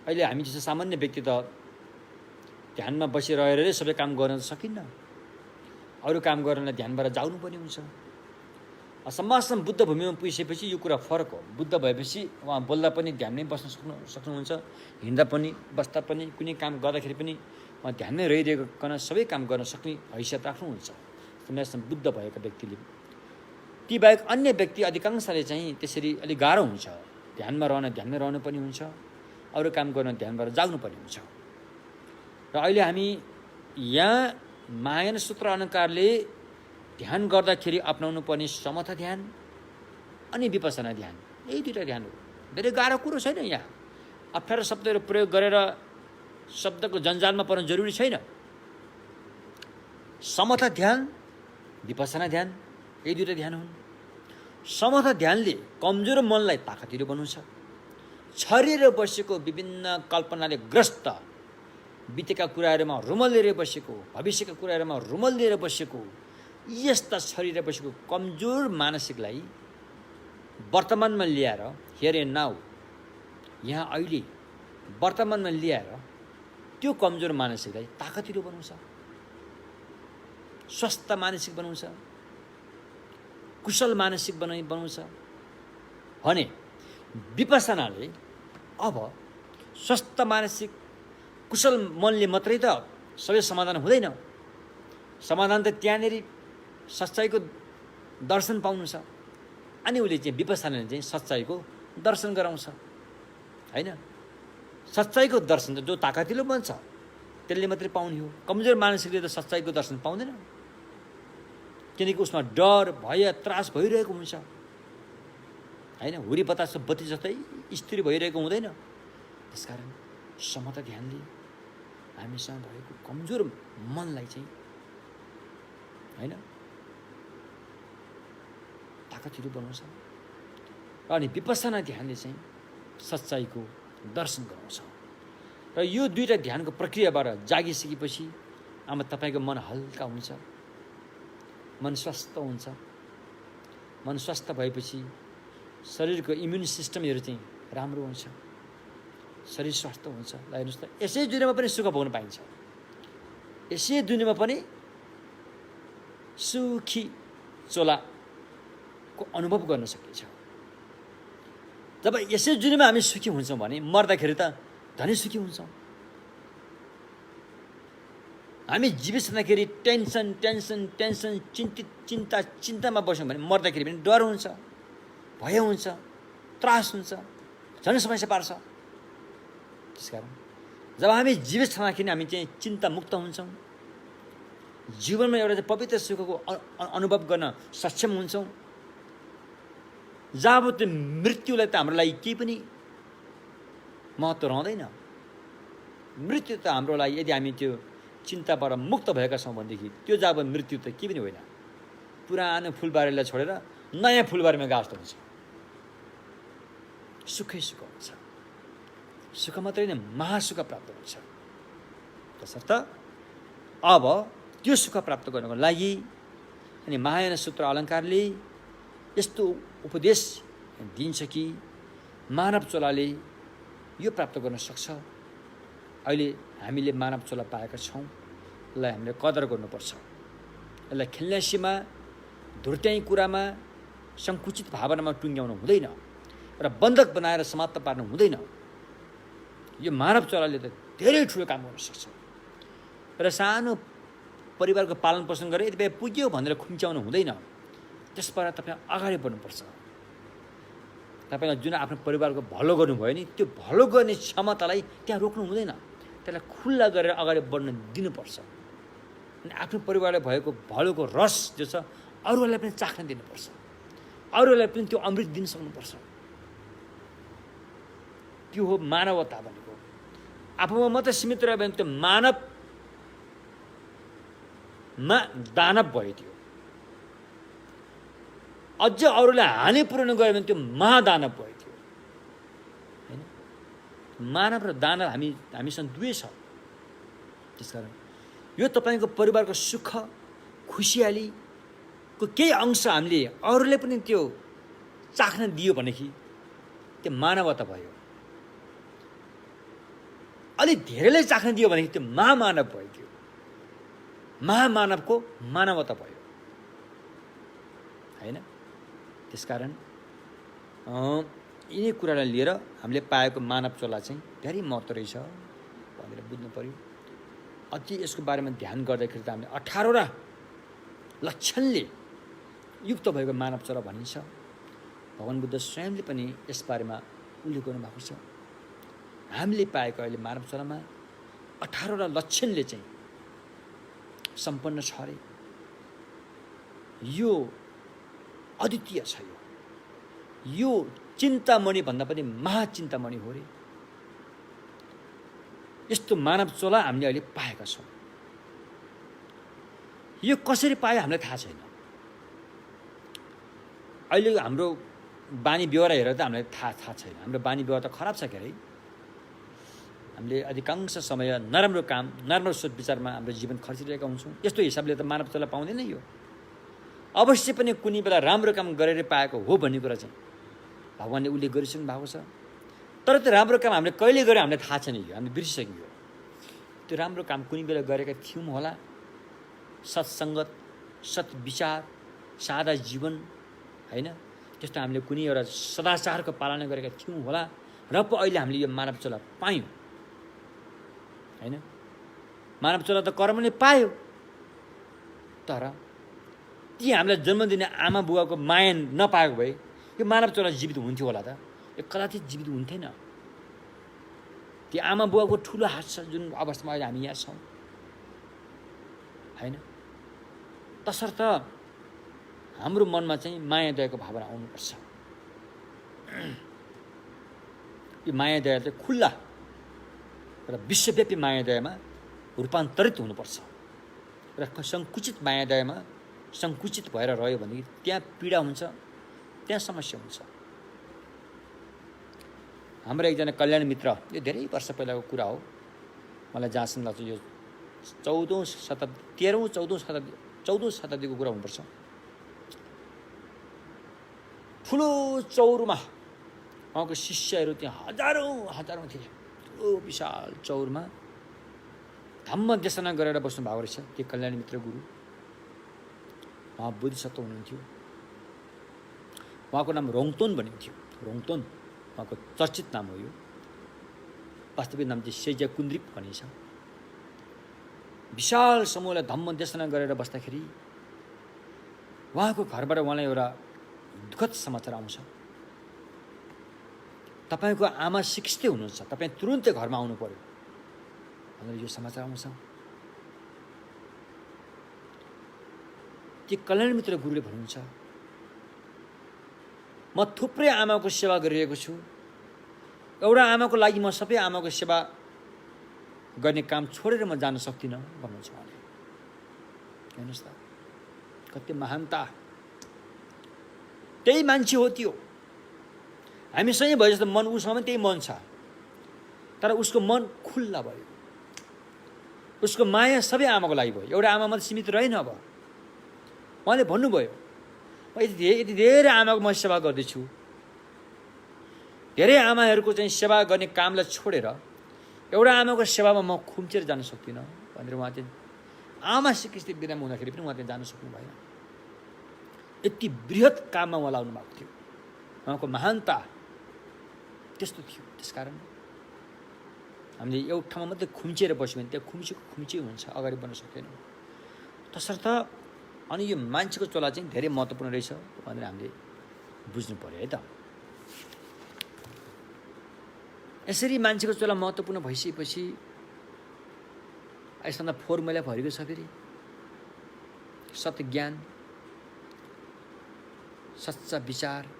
अहिले हामी जस्तो सामान्य व्यक्ति त ध्यानमा बसिरहेर सबै काम गर्न सकिन्न, अरू काम गर्नलाई ध्यानबाट जाउनु पर्ने हुन्छ। समाजमा बुद्ध भूमिमा पुगिसकेपछि यो कुरा फरक हो। बुद्ध भएपछि उहाँ बोल्दा पनि ध्यानमै बस्न सक्नुहुन्छ, हिँड्दा पनि बस्दा पनि कुनै काम गर्दाखेरि पनि उहाँ ध्यानमै रहिरहेकन सबै काम गर्न सक्ने हैसियत राख्नुहुन्छ समाजमा बुद्ध भएको व्यक्तिले। ती बाहेक अन्य व्यक्ति अधिकांशले चाहिँ त्यसरी अलिक गाह्रो हुन्छ, ध्यानमै रहनु पनि हुन्छ, अरू काम गर्न ध्यानबाट जाग्नु पर्ने हुन्छ। र अहिले हामी यहाँ महायान सूत्र अलङ्कारले ध्यान गर्दाखेरि अपनाउनु पर्ने समथ ध्यान अनि विपस्सना ध्यान, यही दुईवटा ध्यान हो। धेरै गाह्रो कुरो छैन। यहाँ अप्ठ्यारो शब्दहरू प्रयोग गरेर शब्दको जन्जालमा पर्नु जरुरी छैन। समथ ध्यान, विपस्सना ध्यान, यही दुईवटा ध्यान हुन्। समथ ध्यानले कमजोर मनलाई ताकतिलो बनाउँछ। छरिएर बसेको विभिन्न कल्पनाले ग्रस्त, बितेका कुराहरूमा रुमल लिएर बसेको, भविष्यका कुराहरूमा रुमल लिएर बसेको, यस्ता छरिएर बसेको कमजोर मानसिकलाई वर्तमानमा ल्याएर, हियर एन्ड नाउ, यहाँ अहिले वर्तमानमा ल्याएर त्यो कमजोर मानसिकलाई ताकतिलो बनाउँछ, स्वस्थ मानसिक बनाउँछ, कुशल मानसिक बनाउँछ भने विपसनाले अब स्वस्थ मानसिक कुशल मनले मात्रै त सबै समाधान हुँदैन। समाधान त त्यहाँनिर सच्चाइको दर्शन पाउनु छ। अनि उसले चाहिँ विपसनाले चाहिँ सच्चाइको दर्शन गराउँछ, होइन? सच्चाइको दर्शन त जो ताकतिलो बन्छ त्यसले मात्रै पाउने हो। कमजोर मानसिकले त सच्चाइको दर्शन पाउँदैन, किनकि उसमा डर भय त्रास भइरहेको हुन्छ, होइन? हुरी बतासको बत्ती जस्तै स्थिर भइरहेको हुँदैन। त्यसकारण समता ध्यानले हामीसँग भएको कमजोर मनलाई चाहिँ, होइन, ताकतिलो बनाउँछ। अनि विपसना ध्यानले चाहिँ सच्चाइको दर्शन गराउँछ। र यो दुईटा ध्यानको प्रक्रियाबाट जागिसकेपछि अब तपाईँको मन हल्का हुन्छ, मन स्वस्थ हुन्छ। मन स्वस्थ भएपछि शरीरको इम्युन सिस्टमहरू चाहिँ राम्रो हुन्छ, शरीर स्वस्थ हुन्छ। ल हेर्नुहोस् त, यसै दुनियाँमा पनि सुख भोग्न पाइन्छ, यसै दुनियाँमा पनि सुखी चोलाको अनुभव गर्न सकिन्छ। जब यसै दुनियाँमा हामी सुखी हुन्छौँ भने मर्दाखेरि त धनी सुखी हुन्छौँ। हामी जीवित छँदाखेरि टेन्सन टेन्सन टेन्सन चिन्तामा बस्यौँ भने मर्दाखेरि पनि डर हुन्छ, भय हुन्छ, त्रास हुन्छ, झन् समस्या पार्छ। त्यसकारण जब हामी जीवित छँदाखेरि हामी चाहिँ चिन्तामुक्त हुन्छौँ, जीवनमा एउटा चाहिँ पवित्र सुखको अनुभव गर्न सक्षम हुन्छौँ। जब त्यो मृत्युलाई त हाम्रो लागि केही पनि महत्त्व रहँदैन। मृत्यु त हाम्रो लागि, यदि हामी त्यो चिन्ताबाट मुक्त भएका छौँ भनेदेखि त्यो जब मृत्यु त केही पनि होइन। पुरानो फुलबारीलाई छोडेर नयाँ फुलबारीमा गाँस हुन्छ, सुखै सुख हुन्छ। सुख मात्रै नै महासुख प्राप्त हुन्छ। तसर्थ अब त्यो सुख प्राप्त गर्नको लागि अनि महायान सूत्र अलङ्कारले यस्तो उपदेश दिन्छ कि मानव चोलाले यो प्राप्त गर्न सक्छ। अहिले हामीले मानव चोला पाएका छौँ, यसलाई हामीले कदर गर्नुपर्छ। यसलाई खेल्नेसीमा, धुर्त्याइ कुरामा, सङ्कुचित भावनामा टुङ्ग्याउनु हुँदैन र बन्धक बनाएर समाप्त पार्नु हुँदैन। यो मानव चोलाले त धेरै ठुलो काम गर्न सक्छ। र सानो परिवारको पालन पोषण गरेर यति बेला पुग्यो भनेर खुम्च्याउनु हुँदैन। त्यसबाट तपाईँ अगाडि बढ्नुपर्छ। तपाईँलाई जुन आफ्नो परिवारको भलो गर्नुभयो नि, त्यो भलो गर्ने क्षमतालाई त्यहाँ रोक्नु हुँदैन, त्यसलाई खुल्ला गरेर अगाडि बढ्न दिनुपर्छ। अनि आफ्नो परिवारलाई भएको भलोको रस जो छ अरूहरूलाई पनि चाख्न दिनुपर्छ, अरूहरूलाई पनि त्यो अमृत दिन सक्नुपर्छ। त्यो हो मानवता भनेको। आफूमा मात्रै सीमित रह्यो भने त्यो मानवमा दानव भयो। त्यो अझ अरूलाई हानि पुर्याउनु गयो भने त्यो महादानव भयो। त्यो होइन, मानव र दानव हामीसँग दुवै छ। त्यसकारण यो तपाईँको परिवारको सुख खुसियालीको केही अंश हामीले अरूले पनि त्यो चाख्न दियो भनेदेखि त्यो मानवता भयो। अलिक धेरैले चाख्न दियो भनेदेखि त्यो महामानव भयो। त्यो महामानवको मानवता भयो, होइन? त्यसकारण यिनै कुरालाई लिएर हामीले पाएको मानव चोला चाहिँ धेरै महत्त्व रहेछ भनेर बुझ्नु पर्यो। अति यसको बारेमा ध्यान गर्दाखेरि त हामीले 18वटा लक्षणले युक्त भएको मानव चोला भनिन्छ। भगवान् बुद्ध स्वयंले पनि यसबारेमा उल्लेख गर्नुभएको छ। हामीले पाएको अहिले मानव चोलामा 18वटा लक्षणले चाहिँ सम्पन्न छ अरे। यो अद्वितीय छ। यो चिन्तामणि भन्दा पनि महाचिन्तामणि हो रे। यस्तो मानव चोला हामीले अहिले पाएका छौँ। यो कसरी पायो हामीलाई थाहा छैन। अहिले हाम्रो बानी व्यवहार हेरेर त हामीलाई थाहा छैन। हाम्रो बानी व्यवहार त खराब छ के अरे। हामीले अधिकांश समय नराम्रो काम, नराम्रो सोच विचारमा हाम्रो जीवन खर्चिरहेका हुन्छौँ। यस्तो हिसाबले त मानव चोला पाउँदैन। यो अवश्य पनि कुनै बेला राम्रो काम गरेर पाएको हो भन्ने कुरा चाहिँ भगवान्ले उल्लेख गरिसक्नु भएको छ। तर त्यो राम्रो काम हामीले कहिले गर्यो हामीलाई थाहा छैन। यो हामीले बिर्सिसक्यौँ। त्यो राम्रो काम कुनै बेला गरेका थियौँ होला। सत्सङ्गत, सत् विचार, सादा जीवन, होइन, त्यस्तो हामीले कुनै एउटा सदाचारको पालना गरेका थियौँ होला र पो अहिले हामीले यो मानव चोला पायौँ होइन। मानव चोला त कर्मले पायो, तर ती हामीलाई जन्म दिने आमा बुवाको माया नपाएको भए यो मानव चोला जीवित हुन्थ्यो होला त? यो कदाचित जीवित हुन्थेन। ती आमा बुवाको ठुलो हात छ जुन अवस्थामा अहिले हामी यहाँ छौँ होइन। तसर्थ हाम्रो मनमा चाहिँ माया दयाको भावना आउनुपर्छ। यो माया दया चाहिँ खुल्ला र विश्वव्यापी माया दयामा रूपान्तरित हुनुपर्छ र सङ्कुचित माया दयामा सङ्कुचित भएर रह्यो भनेदेखि त्यहाँ पीडा हुन्छ, त्यहाँ समस्या हुन्छ। हाम्रो एकजना कल्याण मित्र, यो धेरै वर्ष पहिलाको कुरा हो, मलाई जहाँसम्म लाग्छ यो 14औं शताब्दी 13औं 14औं शताब्दीको कुरा हुनुपर्छ। ठुलो चौरमा उहाँको शिष्यहरू त्यहाँ हजारौँ थिए। ठुलो विशाल चौरमा धम्म देशना गरेर बस्नु भएको रहेछ त्यो कल्याण मित्र गुरु। उहाँ बोधिसत्व हुनुहुन्थ्यो। उहाँको नाम रोङतोन भनिन्थ्यो। रोङतोन उहाँको चर्चित नाम हो। यो वास्तविक नाम चाहिँ सेजा कुन्द्रिक भनिन्छ। विशाल समूहलाई धम्म देशना गरेर बस्दाखेरि उहाँको घरबाट उहाँलाई एउटा दुःखद समाचार आउँछ। तपाईँको आमा सिक्स्दै हुनुहुन्छ, तपाईँ तुरुन्तै घरमा आउनु पर्यो भनेर यो समाचार आउँछ। ती कल्याण मित्र गुरुले भन्नुहुन्छ, म थुप्रै आमाको सेवा गरिरहेको छु, एउटा आमाको लागि म सबै आमाको सेवा गर्ने काम छोडेर म जान सक्दिनँ भन्नुहुन्छ उहाँले। हेर्नुहोस् त कति महानता। त्यही मान्छे हो त्यो। हामीसँगै भयो जस्तो मन, उसँग पनि त्यही मन छ, तर उसको मन खुल्ला भयो। उसको माया सबै आमाको लागि भयो, एउटा आमा मात्रै सीमित रहेन। अब उहाँले भन्नुभयो, म यति धेरै आमाको म सेवा गर्दैछु, धेरै आमाहरूको चाहिँ सेवा गर्ने कामलाई छोडेर एउटा आमाको सेवामा म खुम्चेर जान सक्दिनँ भनेर उहाँ चाहिँ आमा सिकिस्ती बिरामी हुँदाखेरि पनि उहाँ त्यहाँ जान सक्नु भएन। यति बृहत काममा उहाँ लाग्नु भएको थियो। उहाँको महानता त्यस्तो थियो। त्यसकारण हामीले एउटा ठाउँमा मात्रै खुम्चिएर बस्यो भने त्यहाँ खुम्ची हुन्छ, अगाडि बढ्न सक्दैनौँ। तसर्थ अनि यो मान्छेको चोला चाहिँ धेरै महत्त्वपूर्ण रहेछ भनेर हामीले बुझ्नु पर्यो है त। यसरी मान्छेको चोला महत्त्वपूर्ण भइसकेपछि यसमा फर्मुला भरिको छ। फेरि सत्य ज्ञान, सच्चा विचारको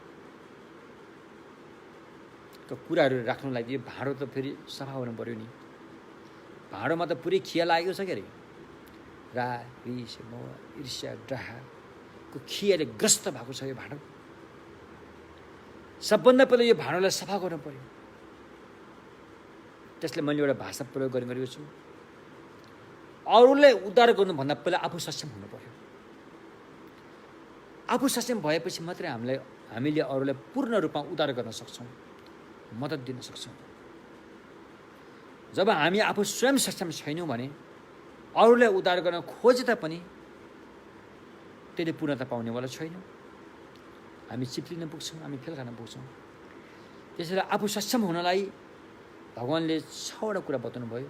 कुराहरू राख्नुलाई यो भाँडो त फेरि सफा हुनु पऱ्यो नि। भाँडोमा त पुरै खिया लागेको छ के अरे। राग, रिस, मोह, ईर्ष्या, डाहाको खियाले ग्रस्त भएको छ यो भाँडो। सबभन्दा पहिला यो भाँडोलाई सफा गर्नु पऱ्यो। त्यसले मैले एउटा भाषा प्रयोग गरेको छु, अरूलाई उद्धार गर्नुभन्दा पहिला आफू सक्षम हुनु पर्यो। आफू सक्षम भएपछि मात्रै हामीले अरूलाई पूर्ण रूपमा उद्धार गर्न सक्छौँ, मद्दत दिन सक्छौँ। जब हामी आफू स्वयं सक्षम छैनौँ भने अरूलाई उद्धार गर्न खोजे तापनि त्यसले पूर्णता पाउनेवाला छैन। हामी चिप्लिन पुग्छौँ, हामी फेल खान पुग्छौँ। त्यसैले आफू सक्षम हुनलाई भगवान्ले 6वटा कुरा बताउनु भयो।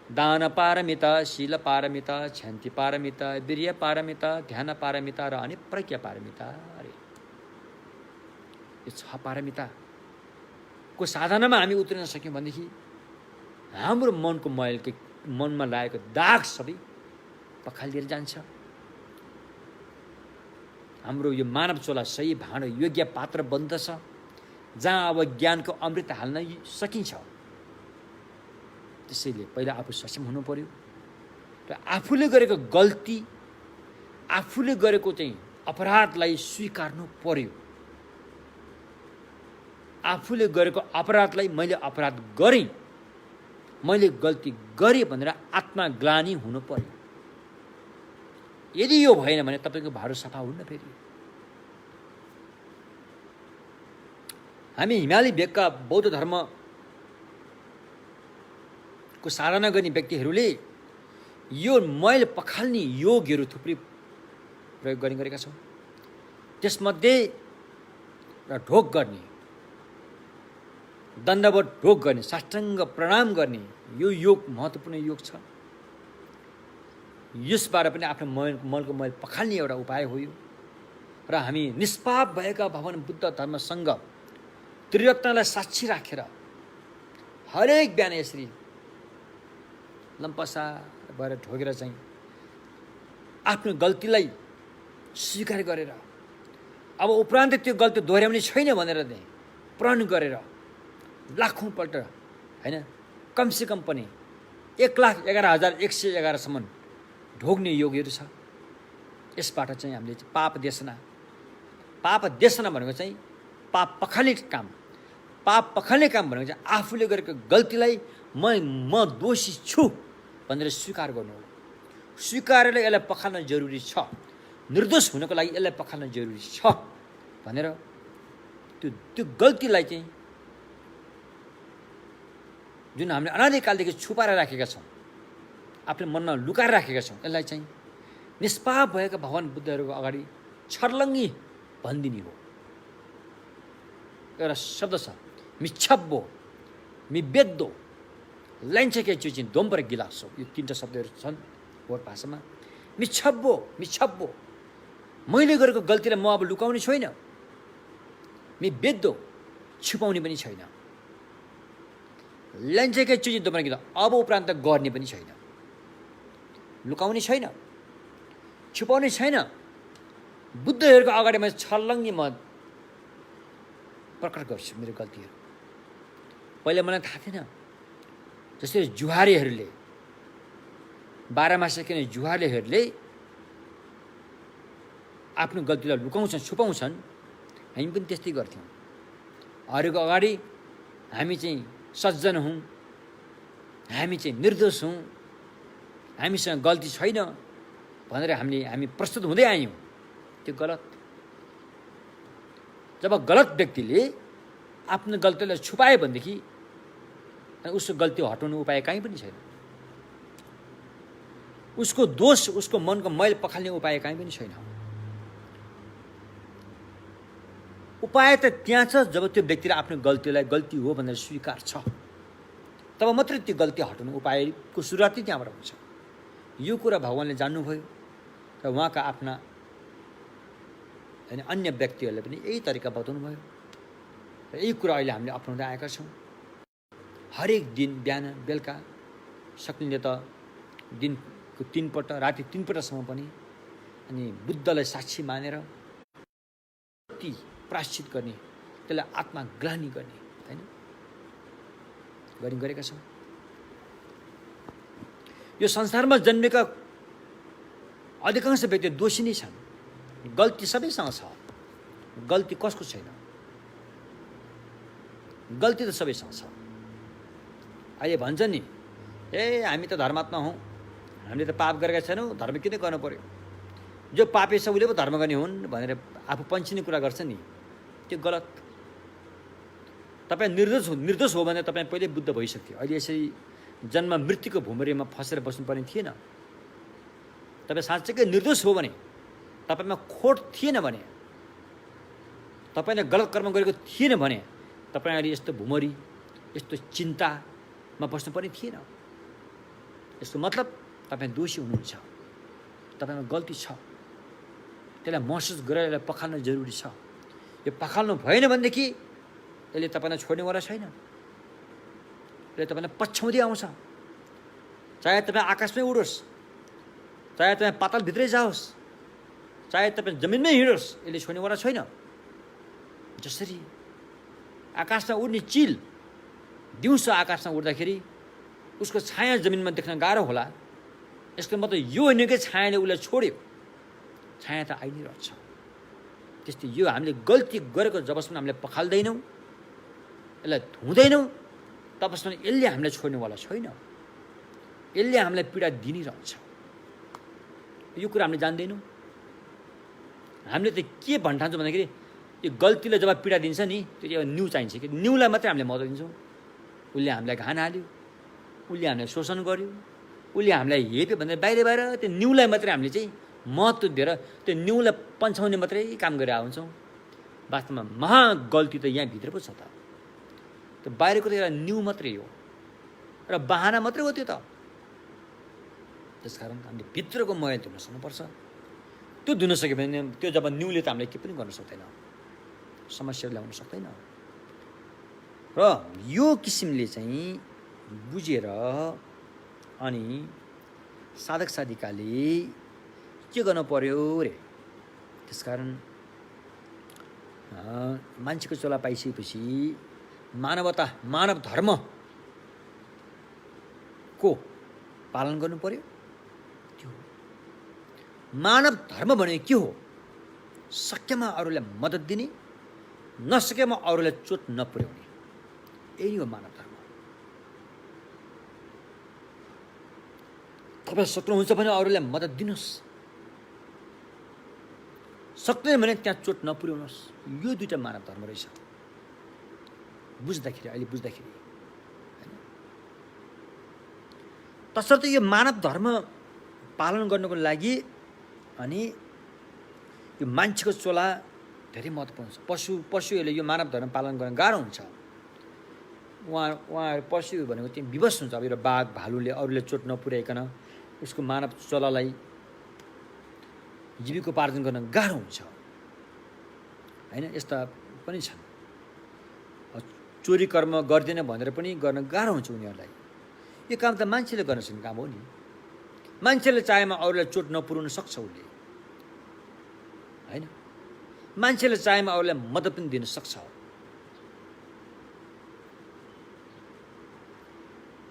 दान पारमिता, शील पारमिता, क्षान्ति पारमिता, वीर्य पारमिता, ध्यान पारमिता र अनि प्रज्ञा पारमिता। अरे यो 6 पारमिताको साधनामा हामी उत्रिन सक्यौँ भनेदेखि हाम्रो मनको मैलको, मनमा लागेको दाग सबै पखालिएर जान्छ। हाम्रो यो मानव चोला सही भाँडो योग्य पात्र बन्दछ, जहाँ अब ज्ञानको अमृत हाल्न सकिन्छ। त्यसैले पहिला आफू सक्षम हुनु पर्यो र आफूले गरेको गल्ती, आफूले गरेको चाहिँ अपराधलाई स्वीकार्नु पर्यो। आफूले गरेको अपराधलाई मैले अपराध गरेँ, मैले गल्ती गरेँ भनेर आत्मग्लानि हुनु पर्यो। यदि यो भएन भने तपाईँको भाँडो सफा हुन्न। फेरि हामी हिमाली भेगका बौद्ध धर्मको साधना गर्ने व्यक्तिहरूले यो मैल पखाल्ने योगहरू थुप्रै प्रयोग गर्ने गरेका छौँ। त्यसमध्ये र ढोक गर्ने, दण्डवत ढोक गर्ने, साष्टाङ्ग प्रणाम गर्ने यो योग महत्त्वपूर्ण योग छ। यसबाट पनि आफ्नो मनको मैल पखाल्ने एउटा उपाय हो यो। र हामी निष्पाप भएका भगवान बुद्ध धर्मसँग त्रिरत्नलाई साक्षी राखेर हरेक बिहान यसरी लम्पसा भएर ढोगेर चाहिँ आफ्नो गल्तीलाई स्वीकार गरेर अब उपरान्त त्यो गल्ती दोहोऱ्याउने छैन भनेर नै प्रण गरेर लाखौँपल्ट होइन, कमसेकम पनि 1,11,111सम्म ढोग्ने योगहरू छ। यसबाट चाहिँ हामीले पाप देशना भनेको चाहिँ पाप पखाल्ने काम भनेको चाहिँ आफूले गरेको गल्तीलाई म दोषी छु भनेर स्वीकार गर्नु हो। स्वीकारेर यसलाई पखाल्न जरुरी छ, निर्दोष हुनको लागि यसलाई पखाल्न जरुरी छ भनेर त्यो गल्तीलाई चाहिँ जुन हामीले अनादिकालदेखि छुपाएर राखेका छौँ, आफ्नो मनमा लुकाएर राखेका छौँ, यसलाई चाहिँ निष्पाप भएका भगवान बुद्धहरूको अगाडि छर्लङ्गी भनिदिने हो। एउटा शब्द छ मिच्छब्बो, मिबेद्दो, लैन्चेके चुचिन, दोम्बर गिलासो, यो तिनवटा शब्दहरू छन् बोट भाषामा। मिच्छब्बो मैले गरेको गल्तीलाई म अब लुकाउने छैन, मिबेद्दो छुपाउने पनि छैन, लैन्चेके चुचिन दोम्बर गिलास अब उपरान्त गर्ने पनि छैन, लुकाउने छैन, छुपाउने छैन। बुद्धहरूको अगाडि मैले छर्लङ्गी म प्रकट गर्छु मेरो गल्तीहरू। पहिला मलाई थाहा थिएन, जसरी जुहारीहरूले 12 मास किन जुहारीहरूले आफ्नो गल्तीलाई लुकाउँछन्, छुपाउँछन्, हामी पनि त्यस्तै गर्थ्यौँ। अरूको अगाडि हामी चाहिँ सज्जन हौँ, हामी चाहिँ निर्दोष हौँ, हामीसँग गल्ती छैन भनेर हामी प्रस्तुत हुँदै आयौँ। त्यो गलत। जब गलत व्यक्तिले आफ्नो गल्तीलाई छुपायो भनेदेखि उसको गल्ती हटाउने उपाय कहीँ पनि छैन, उसको दोष, उसको मनको मैल पखाल्ने उपाय कहीँ पनि छैन। उपाय त त्यहाँ छ जब त्यो व्यक्तिले आफ्नो गल्तीलाई गल्ती हो भनेर स्वीकार छ, तब मात्रै त्यो गल्ती हटाउने उपायको सुरुवात नै त्यहाँबाट हुन्छ। यो कुरा भगवान्ले जान्नुभयो र उहाँका आफ्ना होइन अन्य व्यक्तिहरूले पनि यही तरिका बताउनु भयो र यही कुरा अहिले हामीले अपनाउँदै आएका छौँ। हरेक दिन बिहान बेलुका सकिने त दिनको 3 पल्ट, राति 3 पल्टसम्म पनि, अनि बुद्धलाई साक्षी मानेर ती प्रायश्चित गर्ने, त्यसलाई आत्मग्लानि गर्ने होइन गरेका छौँ। यो संसारमा जन्मेका अधिकांश व्यक्ति दोषी नै छन्। गल्ती सबैसँग छ, गल्ती कसको छैन? गल्ती त सबैसँग छ। अहिले भन्छ नि, ए हामी त धर्मात्मा हौँ, हामीले त पाप गरेका छैनौँ, धर्म किन गर्नु पर्यो? जो पापी छ उसले पो धर्म गर्ने हुन् भनेर आफू पन्छिने कुरा गर्छ नि, त्यो गलत। तपाईँ निर्दोष हो भने तपाईँ पहिले बुद्ध भइसक्थ्यो। अहिले यसरी जन्म मृत्युको भुमरीमा फसेर बस्नुपर्ने थिएन। तपाईँ साँच्चैकै निर्दोष हो भने, तपाईँमा खोट थिएन भने, तपाईँले गलत कर्म गरेको थिएन भने तपाईँ अहिले यस्तो भुमरी, यस्तो चिन्तामा बस्नुपर्ने थिएन। यसको मतलब तपाईँ दोषी हुनुहुन्छ, तपाईँमा गल्ती छ, त्यसलाई महसुस गरेर यसलाई पखाल्न जरुरी छ। यो पखाल्नु भएन भनेदेखि यसले तपाईँलाई छोड्नेवाला छैन, यसले तपाईँलाई पछ्याउँदै आउँछ। चाहे तपाईँ आकाशमै उडोस्, चाहे तपाईँ पातालभित्रै जाओस्, चाहे तपाईँ जमिनमै हिँडोस्, यसले छोड्नेवाला छैन। जसरी आकाशमा उड्ने चिल दिउँसो आकाशमा उड्दाखेरि उसको छाया जमिनमा देख्न गाह्रो होला, यसको मतलब यो होइन कि छायाले उसलाई छोड्यो, छाया त आइ नै रहन्छ। त्यस्तै यो हामीले गल्ती गरेको जबसम्म हामीले पखाल्दैनौँ, यसलाई धुँदैनौँ, तबसम्म यसले हामीलाई छोड्नेवाला छैन, यसले हामीलाई पीडा दिनै रहन्छ। यो कुरा हामीले जान्दैनौँ। हामीले त के भन्ठान्छौँ भन्दाखेरि यो गल्तीले जब पीडा दिन्छ नि, त्यो न्यु चाहिन्छ कि न्युलाई मात्रै हामीले महत्त्व दिन्छौँ। उसले हामीलाई घान हाल्यो, उसले हामीलाई शोषण गर्यो, उसले हामीलाई हेप्यो भनेर बाहिर त्यो न्युलाई मात्रै हामीले चाहिँ महत्त्व दिएर त्यो न्युलाई पन्छाउने मात्रै काम गरेर हुन्छौँ। वास्तवमा महागल्ती त यहाँभित्र पो छ त। त्यो बाहिरको त एउटा न्यू मात्रै हो र बहाना मात्रै हो त्यो त। त्यसकारण हामीले भित्रको मैल धुन सक्नुपर्छ। त्यो धुन सक्यो भने त्यो जब न्यूले त हामीले के पनि गर्न सक्दैन, समस्या ल्याउन सक्दैन। र यो किसिमले चाहिँ बुझेर अनि साधक साधिकाले के गर्नु पर्यो रे। त्यसकारण मान्छेको चोला पाइसकेपछि मानवता मानव धर्मको पालन गर्नु पर्यो। त्यो मानव धर्म भनेको के हो? सकेमा अरूलाई मद्दत दिने, नसकेमा अरूलाई चोट नपुर्याउने, यही हो मानव धर्म। तपाईँ सक्नुहुन्छ भने अरूलाई मद्दत दिनुहोस्, सक्दैन भने त्यहाँ चोट नपुर्याउनुहोस्। यो दुईटा मानव धर्म रहेछ बुझ्दाखेरि, अहिले बुझ्दाखेरि हैन। तसर्थ यो मानव धर्म पालन गर्नको लागि अनि यो मान्छेको चोला धेरै महत्त्वपूर्ण छ। पशुहरूले यो मानव धर्म पालन गर्न गाह्रो हुन्छ। उहाँहरू पशु भनेको त्यो विवश हुन्छ। अब यो बाघ भालुले अरूले चोट नपुर्याइकन उसको मानव चोलालाई जीविकोपार्जन गर्न गाह्रो हुन्छ हैन। यस्ता पनि छन्। चोरी कर्म गर्दैन भनेर पनि गर्न गाह्रो हुन्छ उनीहरूलाई। यो काम त मान्छेले गर्न सक्ने काम हो नि। मान्छेले चाहेमा अरूलाई चोट नपुर्याउन सक्छ उसले हैन। मान्छेले चाहेमा अरूलाई मद्दत पनि दिन सक्छ।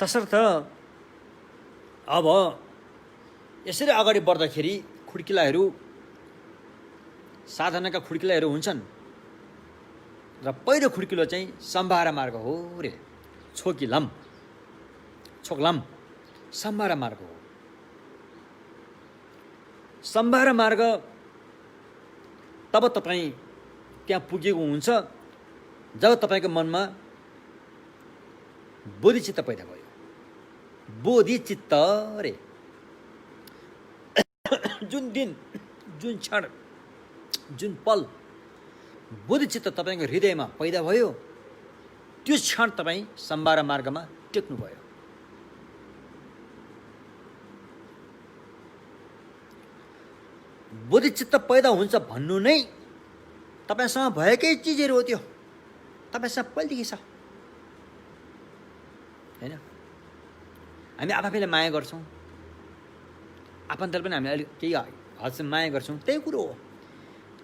तसर्थ अब यसरी अगाडि बढ्दाखेरि खुड्किलाहरू, साधनाका खुड्किलाहरू हुन्छन् र पहिलो खुड्किलो चाहिँ सम्भारा मार्ग हो रे। छोकलाम सम्भारा मार्ग हो। सम्भारा मार्ग तब तपाईँ त्यहाँ पुगेको हुन्छ जब तपाईँको मनमा बोधिचित्त पैदा भयो। बोधिचित्त रे। जुन दिन, जुन क्षण, जुन पल बोधिचित्त तपाईँको हृदयमा पैदा भयो त्यो क्षण तपाईँ सम्भारा मार्गमा टेक्नुभयो। बोधिचित्त पैदा हुन्छ भन्नु नै तपाईँसँग भएकै चिजहरू हो। त्यो तपाईँसँग पहिलेदेखि छ हैन। हामी आफैलाई माया गर्छौँ, आफन्तले पनि हामीले अलिक केही हदसम्म माया गर्छौँ। त्यही कुरो हो।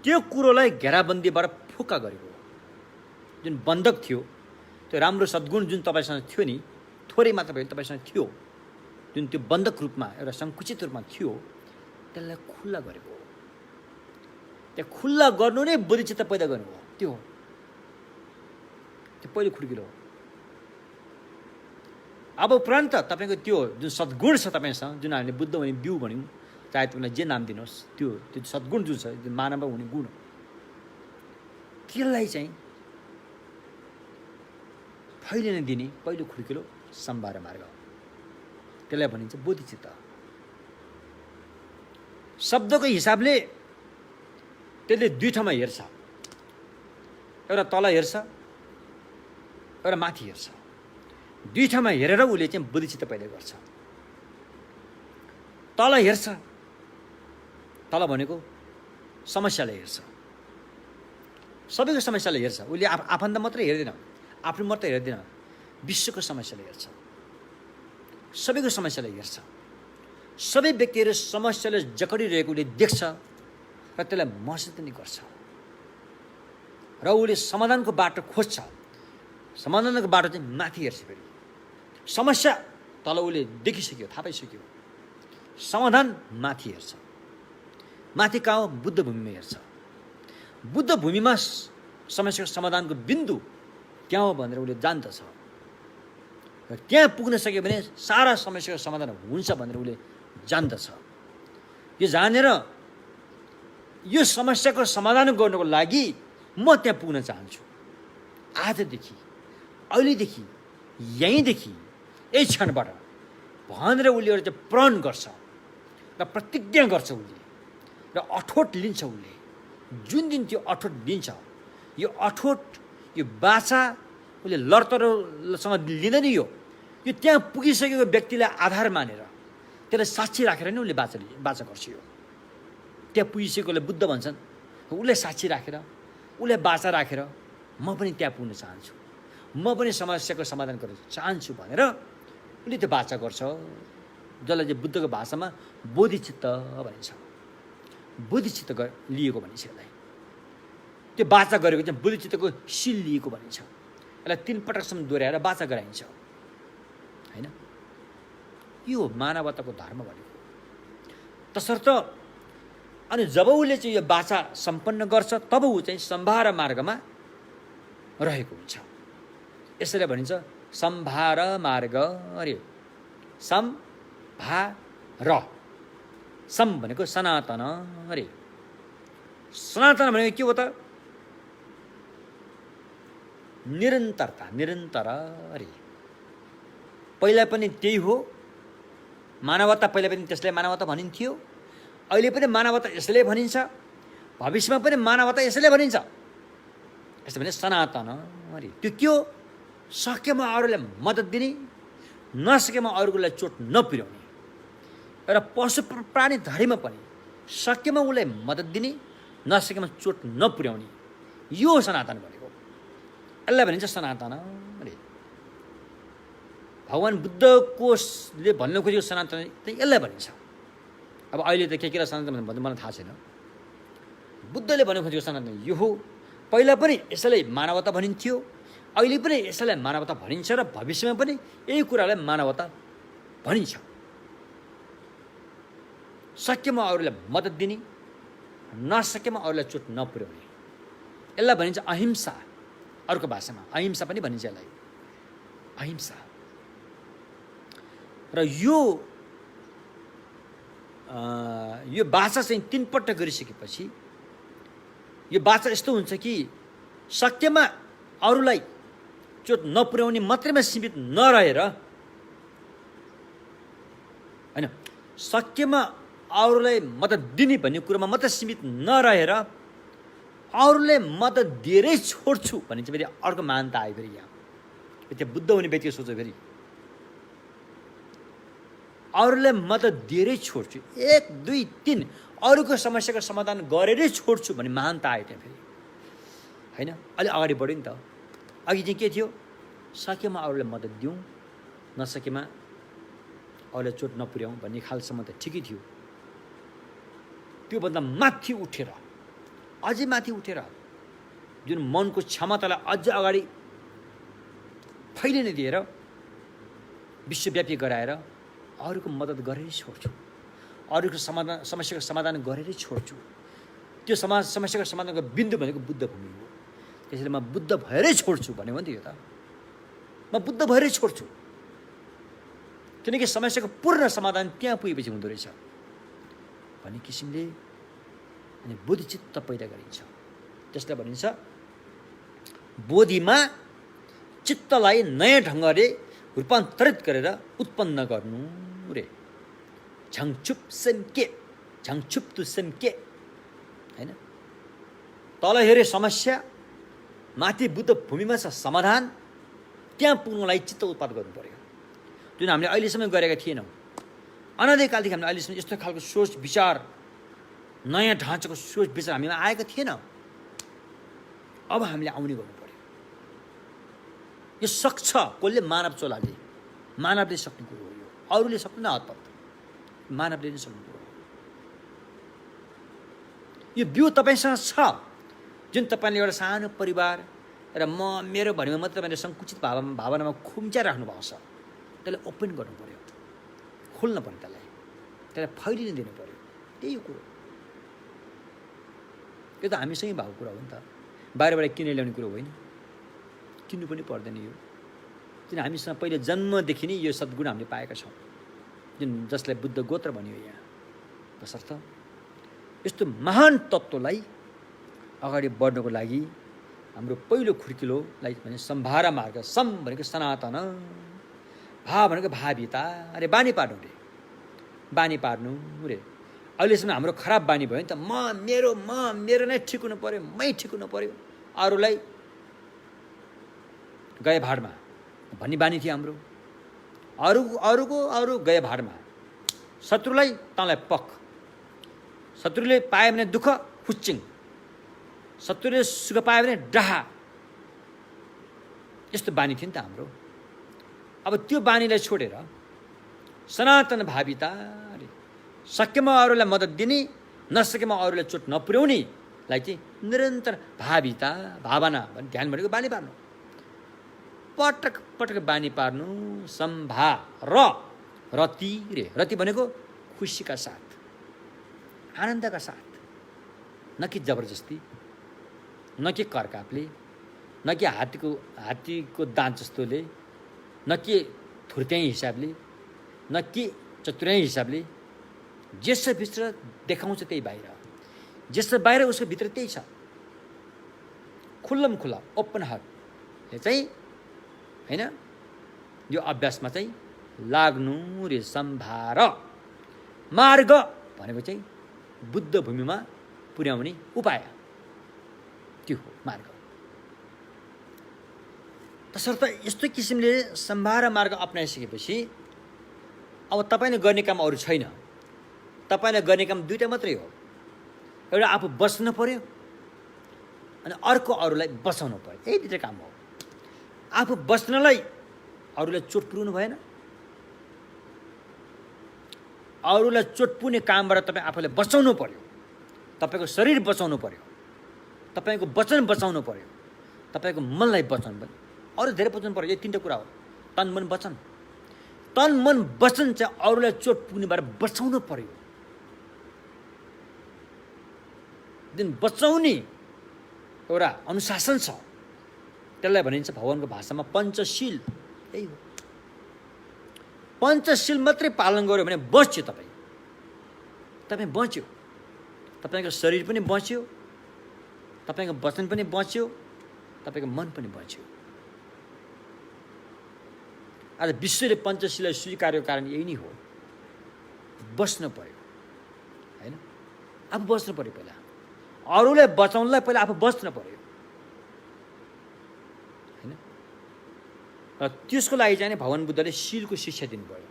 त्यो कुरोलाई घेराबन्दीबाट फुक्का गरेको हो। जुन बन्धक थियो, त्यो राम्रो सद्गुण जुन तपाईँसँग थियो नि, थोरै मात्र भयो तपाईँसँग थियो, जुन त्यो बन्धक रूपमा एउटा सङ्कुचित रूपमा थियो, त्यसलाई खुल्ला गरेको हो। त्यो खुल्ला गर्नु नै बोधिचित्त पैदा गर्नु हो। त्यो पहिलो खुड्किलो हो। अब उपरान्त तपाईँको त्यो जुन सद्गुण छ तपाईँसँग, जुन हामीले बुद्ध भने बिउ भन्यौँ, चाहे तपाईँलाई जे नाम दिनुहोस्, त्यो सद्गुण जुन छ, जुन मानवमा हुने गुण, त्यसलाई चाहिँ फैलिन दिने पहिलो खुड्किलो सम्भारा मार्ग। त्यसलाई भनिन्छ बोधिचित्त। शब्दको हिसाबले त्यसले दुई ठाउँमा हेर्छ, एउटा तल हेर्छ, एउटा माथि हेर्छ। दुई ठाउँमा हेरेर उसले चाहिँ बोधिचित्त पैदा गर्छ। तल हेर्छ, तल भनेको समस्यालाई हेर्छ, सबैको समस्यालाई हेर्छ। उसले आफन्त मात्रै हेर्दैन, आफ्नो मात्रै हेर्दैन, विश्वको समस्यालाई हेर्छ, सबैको समस्यालाई हेर्छ। सबै व्यक्तिहरू समस्याले जकडिरहेको उसले देख्छ र त्यसलाई महसुस पनि गर्छ र उसले समाधानको बाटो खोज्छ। समाधानको बाटो चाहिँ माथि हेर्छ। फेरि समस्या तल उसले देखिसक्यो, थाहा पाइसक्यो, समाधान माथि हेर्छ। माथि कहाँ हो? बुद्ध भूमिमा हेर्छ। बुद्ध भूमिमा समस्याको समाधानको बिन्दु त्यहाँ हो भनेर उसले जान्दछ र त्यहाँ पुग्न सक्यो भने सारा समस्याको समाधान हुन्छ भनेर उसले जान्दछ। यो जानेर यो समस्याको समाधान गर्नको लागि म त्यहाँ पुग्न चाहन्छु। आजदेखि, अहिलेदेखि, यहीँदेखि, यही क्षणबाट भनेर उसले एउटा चाहिँ प्रण गर्छ र प्रतिज्ञा गर्छ उसले र अठोट लिन्छ। उसले जुन दिन त्यो अठोट लिन्छ यो अठोट, यो बाचा उसले लडतरसँग लिँदैन। यो त्यहाँ पुगिसकेको व्यक्तिलाई आधार मानेर त्यसलाई साक्षी राखेर नै उसले बाचा गर्छ। यो त्यहाँ पुगिसकेकोले बुद्ध भन्छन्, उसले साक्षी राखेर, उसले बाचा राखेर म पनि त्यहाँ पुग्न चाहन्छु, म पनि समस्याको समाधान गर्न चाहन्छु भनेर उसले त्यो बाचा गर्छ, जसलाई चाहिँ बुद्धको भाषामा बोधिचित्त भनिन्छ। बोधिचित्त लिएको भनिन्छ यसलाई। त्यो बाचा गरेको चाहिँ बोधिचित्तको सिल लिएको भनिन्छ। यसलाई 3 पटकसम्म दोहोऱ्याएर बाचा गराइन्छ, होइन? यो मानवताको धर्म भनेको। तसर्थ अनि जब उसले चाहिँ यो बाचा सम्पन्न गर्छ तब ऊ चाहिँ सम्भार मार्गमा रहेको हुन्छ। यसैले भनिन्छ सम्भार मार्ग। अरे सम्भार, सम भनेको सनातन, अरे सनातन भनेको के हो त? निरन्तरता, निरन्तर। अरे पहिला पनि त्यही हो मानवता, पहिला पनि त्यसलाई मानवता भनिन्थ्यो, अहिले पनि मानवता यसले भनिन्छ, भविष्यमा पनि मानवता यसले भनिन्छ। यस्तो भने सनातन। अरे त्यो के हो? सकेमा अरूलाई मद्दत दिने, नसकेमा अरूलाई चोट नपुर्याउने। र पशु प्राणी धरीमा पनि सकेमा उसलाई मद्दत दिने, नसकेमा चोट नपुर्याउने, यो सनातन भनेको। यसलाई भनिन्छ सनातन। अरे भगवान् बुद्धकोले भन्न खोजेको सनातन चाहिँ यसलाई भनिन्छ। अब अहिले त के सनातन भन्नु मलाई थाहा छैन। बुद्धले भन्नु खोजेको सनातन यो हो। पहिला पनि यसलाई मानवता भनिन्थ्यो, अहिले पनि यसलाई मानवता भनिन्छ र भविष्यमा पनि यही कुरालाई मानवता भनिन्छ। सकेमा अरूलाई मद्दत दिने, नसकेमा अरूलाई चोट नपुर्याउने, यसलाई भनिन्छ अहिंसा। अर्को भाषामा अहिंसा पनि भनिन्छ यसलाई, अहिंसा। र यो बाचा चाहिँ 3 पल्ट गरिसकेपछि यो बाचा यस्तो हुन्छ कि सकेमा अरूलाई चोट नपुर्याउने मात्रैमा सीमित नरहेर, होइन, सकेमा अरूलाई मद्दत दिने भन्ने कुरोमा मात्रै सीमित नरहेर अरूलाई मद्दत दिएरै छोड्छु भन्ने चाहिँ फेरि अर्को मान्यता आयो। फेरि यहाँ त्यो बुद्ध हुने व्यक्तिको सोच फेरि अरूलाई मद्दत दिएरै छोड्छु, 1 2 3 अरूको समस्याको समाधान गरेरै छोड्छु भन्ने मान्यता आयो त्यहाँ फेरि, होइन? अलि अगाडि बढ्यो नि त। अघि चाहिँ के थियो? सकेमा अरूलाई मद्दत दिउँ, नसकेमा अरूलाई चोट नपुर्याउँ भन्ने खालसम्म त ठिकै थियो। त्योभन्दा माथि उठेर, अझै माथि उठेर जुन मनको क्षमतालाई अझ अगाडि फैलिन दिएर विश्वव्यापी गराएर अरूको मद्दत गरेरै छोड्छु, अरूको समस्याको समाधान गरेरै छोड्छु। त्यो समस्याको समाधानको बिन्दु भनेको बुद्ध भूमि हो। त्यसैले म बुद्ध भएरै छोड्छु भन्यो भने त यो त म बुद्ध भएरै छोड्छु, किनकि समस्याको पूर्ण समाधान त्यहाँ पुगेपछि हुँदो रहेछ भन्ने किसिमले अनि बोधिचित्त पैदा गरिन्छ। त्यसलाई भनिन्छ बोधिमा चित्तलाई नयाँ ढङ्गले रूपान्तरित गरेर उत्पन्न गर्नु रे। झङछुप सेम्के, झङछुप तु सेम्के, होइन? तल हेरे समस्या, माथि बुद्ध भूमिमा छ समाधान। त्यहाँ पुग्नलाई चित्त उत्पादन गर्नु पर्यो, जुन हामीले अहिलेसम्म गरेका थिएनौँ। अनादिकालदेखि हामीले अहिलेसम्म यस्तो खालको सोच विचार, नयाँ ढाँचाको सोच विचार हामीमा आएको थिएन। अब हामीले आउने गर्नु पर्यो। यो सक्छ कसले? मानव चोलाले, मानवले सक्ने कुरो हो यो। अरूले सक्दैन, हतपत मानवले नै सक्ने कुरो हो यो। बिउ तपाईँसँग छ, जुन तपाईँले एउटा सानो परिवार र मेरो भरिमा मात्रै तपाईँले सङ्कुचित भावनामा खुम्च्या राख्नु भएको छ, त्यसलाई ओपन गर्नु पर्यो, खोल्न पर्यो, त्यसलाई फैलिन दिनु पर्यो। त्यही कुरो यो त हामीसँगै भएको कुरा हो नि त। बाहिरबाट किनेर ल्याउने कुरो होइन, किन्नु पनि पर्दैन यो। किन हामीसँग पहिले जन्मदेखि नै यो सद्गुण हामीले पाएका छौँ, जुन जसलाई बुद्ध गोत्र भनियो यहाँ। तसर्थ यस्तो महान तत्त्वलाई अगाडि बढ्नको लागि हाम्रो पहिलो खुर्किलोलाई भने सम्भार मार्ग। सम भनेको सनातन, भा भनेको भाविता। अरे बानी पार्नु रे, बानी पार्नु रे। अहिलेसम्म हाम्रो खराब बानी भयो नि त, मेरो नै ठिक हुनु पर्यो, मै ठिक हुनु पर्यो, अरूलाई गए भाडमा भन्ने बानी थियो हाम्रो। अरू गए भाडमा, शत्रुलाई तँलाई पख, शत्रुले पायो भने दुःख हुच्चिङ, शत्रुले सुख पायो भने डाहा, यस्तो बानी थियो नि त हाम्रो। अब त्यो बानीलाई छोडेर सनातन भाविता, सकेमा अरूलाई मद्दत दिने, नसकेमा अरूलाई चोट नपुर्याउनेलाई चाहिँ निरन्तर भाविता, भावना भन्ने ध्यान भनेको बानी पार्नु, पटक पटक बानी पार्नु। रति रे, रति भनेको खुसीका साथ, आनन्दका साथ, न कि जबरजस्ती, न कि करकापले, न कि हात्तीको दाँत जस्तोले, न कि थुर्त्याइ हिसाबले, न कि चतुर्याइ हिसाबले। जसो भित्र देखाउँछ त्यही बाहिर, जसो बाहिर उसको भित्र त्यही छ। खुल्लम खुल्ला, ओपन हार्ट चाहिँ होइन, यो अभ्यासमा चाहिँ लाग्नु रे। सम्भार मार्ग भनेको चाहिँ बुद्ध भूमिमा पुर्याउने उपाय, त्यो हो मार्ग। तसर्थ यस्तो किसिमले सम्भार मार्ग अपनाइसकेपछि अब तपाईँले गर्ने काम अरू छैन। तपाईँले गर्ने काम दुईवटा मात्रै हो। एउटा आफू बच्न पर्यो अनि अर्को अरूलाई बचाउनु पर्यो, यही दुईवटा काम हो। आफू बच्नलाई अरूलाई चोट पुर्याउनु भएन, अरूलाई चोट पुग्ने कामबाट तपाईँ आफूलाई बचाउनु पर्यो। तपाईँको शरीर बचाउनु पर्यो, तपाईँको वचन बचाउनु पर्यो, तपाईँको मनलाई बचाउनु पर्यो, अरू धेरै बचाउनु पर्यो। यो तिनवटा कुरा हो, तन मन वचन। तन मन वचन चाहिँ अरूलाई चोट पुग्नेबाट बचाउनु पर्यो। जुन बचाउने एउटा अनुशासन छ, त्यसलाई भनिन्छ भगवानको भाषामा पञ्चशील। यही हो, पञ्चशील मात्रै पालन गर्यो भने बच्यो तपाईँ बच्यो। तपाईँको शरीर पनि बच्यो, तपाईँको वचन पनि बच्यो, तपाईँको मन पनि बच्यो। आज विश्वले पञ्चशीललाई स्वीकार्यो कारण यही नै हो, बस्न पर्यो होइन। आफू बस्नु पर्यो, पहिला अरूलाई बचाउनलाई पहिला आफू बच्न पर्यो होइन। र त्यसको लागि चाहिँ भगवान बुद्धले शीलको शिक्षा दिनुभयो।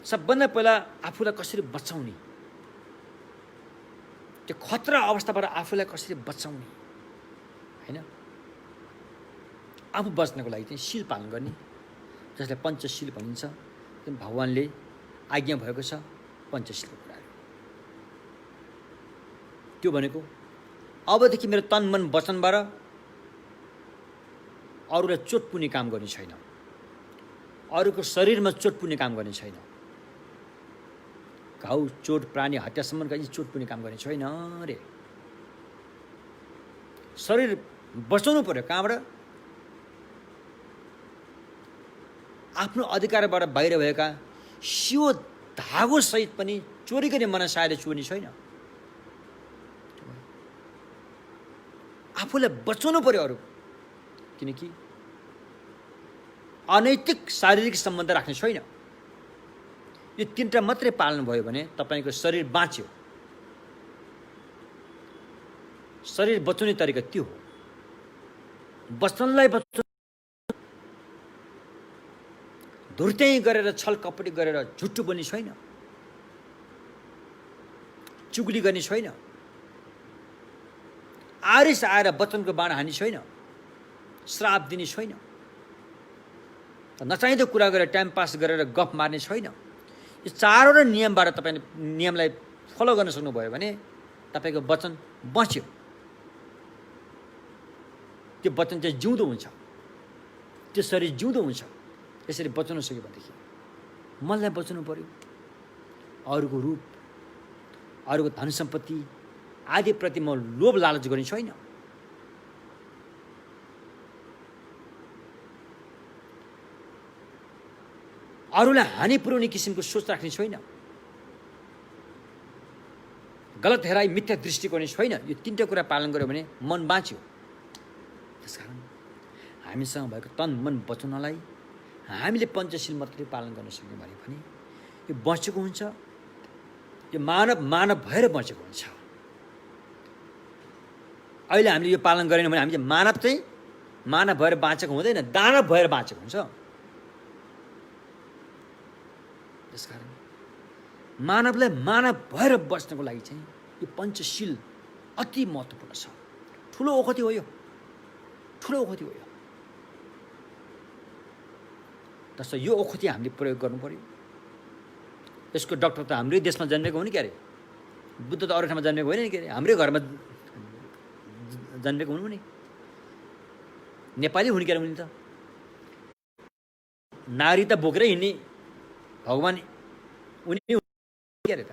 सबभन्दा पहिला आफूलाई कसरी बचाउने, त्यो खतरा अवस्थाबाट आफूलाई कसरी बचाउने होइन। आफू बच्नको लागि चाहिँ शील पालन गर्ने, जसलाई पञ्चशील भनिन्छ। भगवानले आज्ञा भएको छ पञ्चशीलको कुराहरू। त्यो भनेको अबदेखि मेरो तन मन वचनबाट अरूलाई चोट पुग्ने काम गर्ने छैन, अरूको शरीरमा चोट पुग्ने काम गर्ने छैन, घाउ चोट प्राणी हत्यासम्म चाहिँ चोट पुग्ने काम गर्ने छैन रे। शरीर बचाउनु पर्यो। कहाँबाट? आफ्नो अधिकारबाट बाहिर भएका सियो धागो सहित पनि चोरी गर्ने मनसायले चोर्ने छैन। आफूलाई बचाउनु पर्यो अरू, किनकि अनैतिक शारीरिक सम्बन्ध राख्ने छैन। यो तीनटा मात्रै पालन भयो भने तपाईँको शरीर बाँच्यो। शरीर बचाउने तरिका त्यो हो। वचनलाई बचाउनु, धुर्त्याइ गरेर छल कपटी गरेर झुट्टो बोल्ने छैन, चुगली गर्ने छैन, आरिस आएर वचनको बाण हान्ने छैन, श्राप दिने छैन, नचाहिँदो कुरा गरेर टाइम पास गरेर गफ मार्ने छैन। यो चारवटा नियमबाट तपाईँले नियमलाई फलो गर्न सक्नुभयो भने तपाईँको वचन बच्यो। त्यो वचन चाहिँ जिउँदो हुन्छ, त्यो शरीर जिउँदो हुन्छ। यसरी बचाउन सक्यो भनेदेखि मनलाई बचाउनु पर्यो। अरूको रूप, अरूको धन सम्पत्ति आदिप्रति म लोभ लालच गर्ने छैन। अरूलाई हानि पुर्याउने किसिमको सोच राख्ने छैन। गलत हेराइ, मिथ्या दृष्टिकोण छैन। यो तीनटा कुरा पालन गर्यो भने मन बाँच्यो। त्यसकारण हामीसँग भएको तन मन बचाउनलाई हामीले पञ्चशील मात्रै पालन गर्न सक्यौँ भने पनि यो बचेको हुन्छ। यो मानव भएर बचेको हुन्छ। अहिले हामीले यो पालन गरेनौँ भने हामी चाहिँ मानव भएर बाँचेको हुँदैन, दानव भएर बाँचेको हुन्छ। त्यसकारण मानवलाई मानव भएर बस्नको लागि चाहिँ यो पञ्चशील अति महत्त्वपूर्ण छ। ठुलो ओखती हो यो, ठुलो ओखती हो यो। जस्तो यो ओखती हामीले प्रयोग गर्नु पर्यो। यसको डक्टर त हाम्रै देशमा जन्मेको हो नि, के अरे बुद्ध त अरू ठाउँमा जन्मेको होइन नि, के अरे हाम्रै घरमा जन्मेको हुनु नि, नेपाली हुनु के अरे उनी त नारी त बोकेर हिँड्ने भगवान् उनी के अरे त।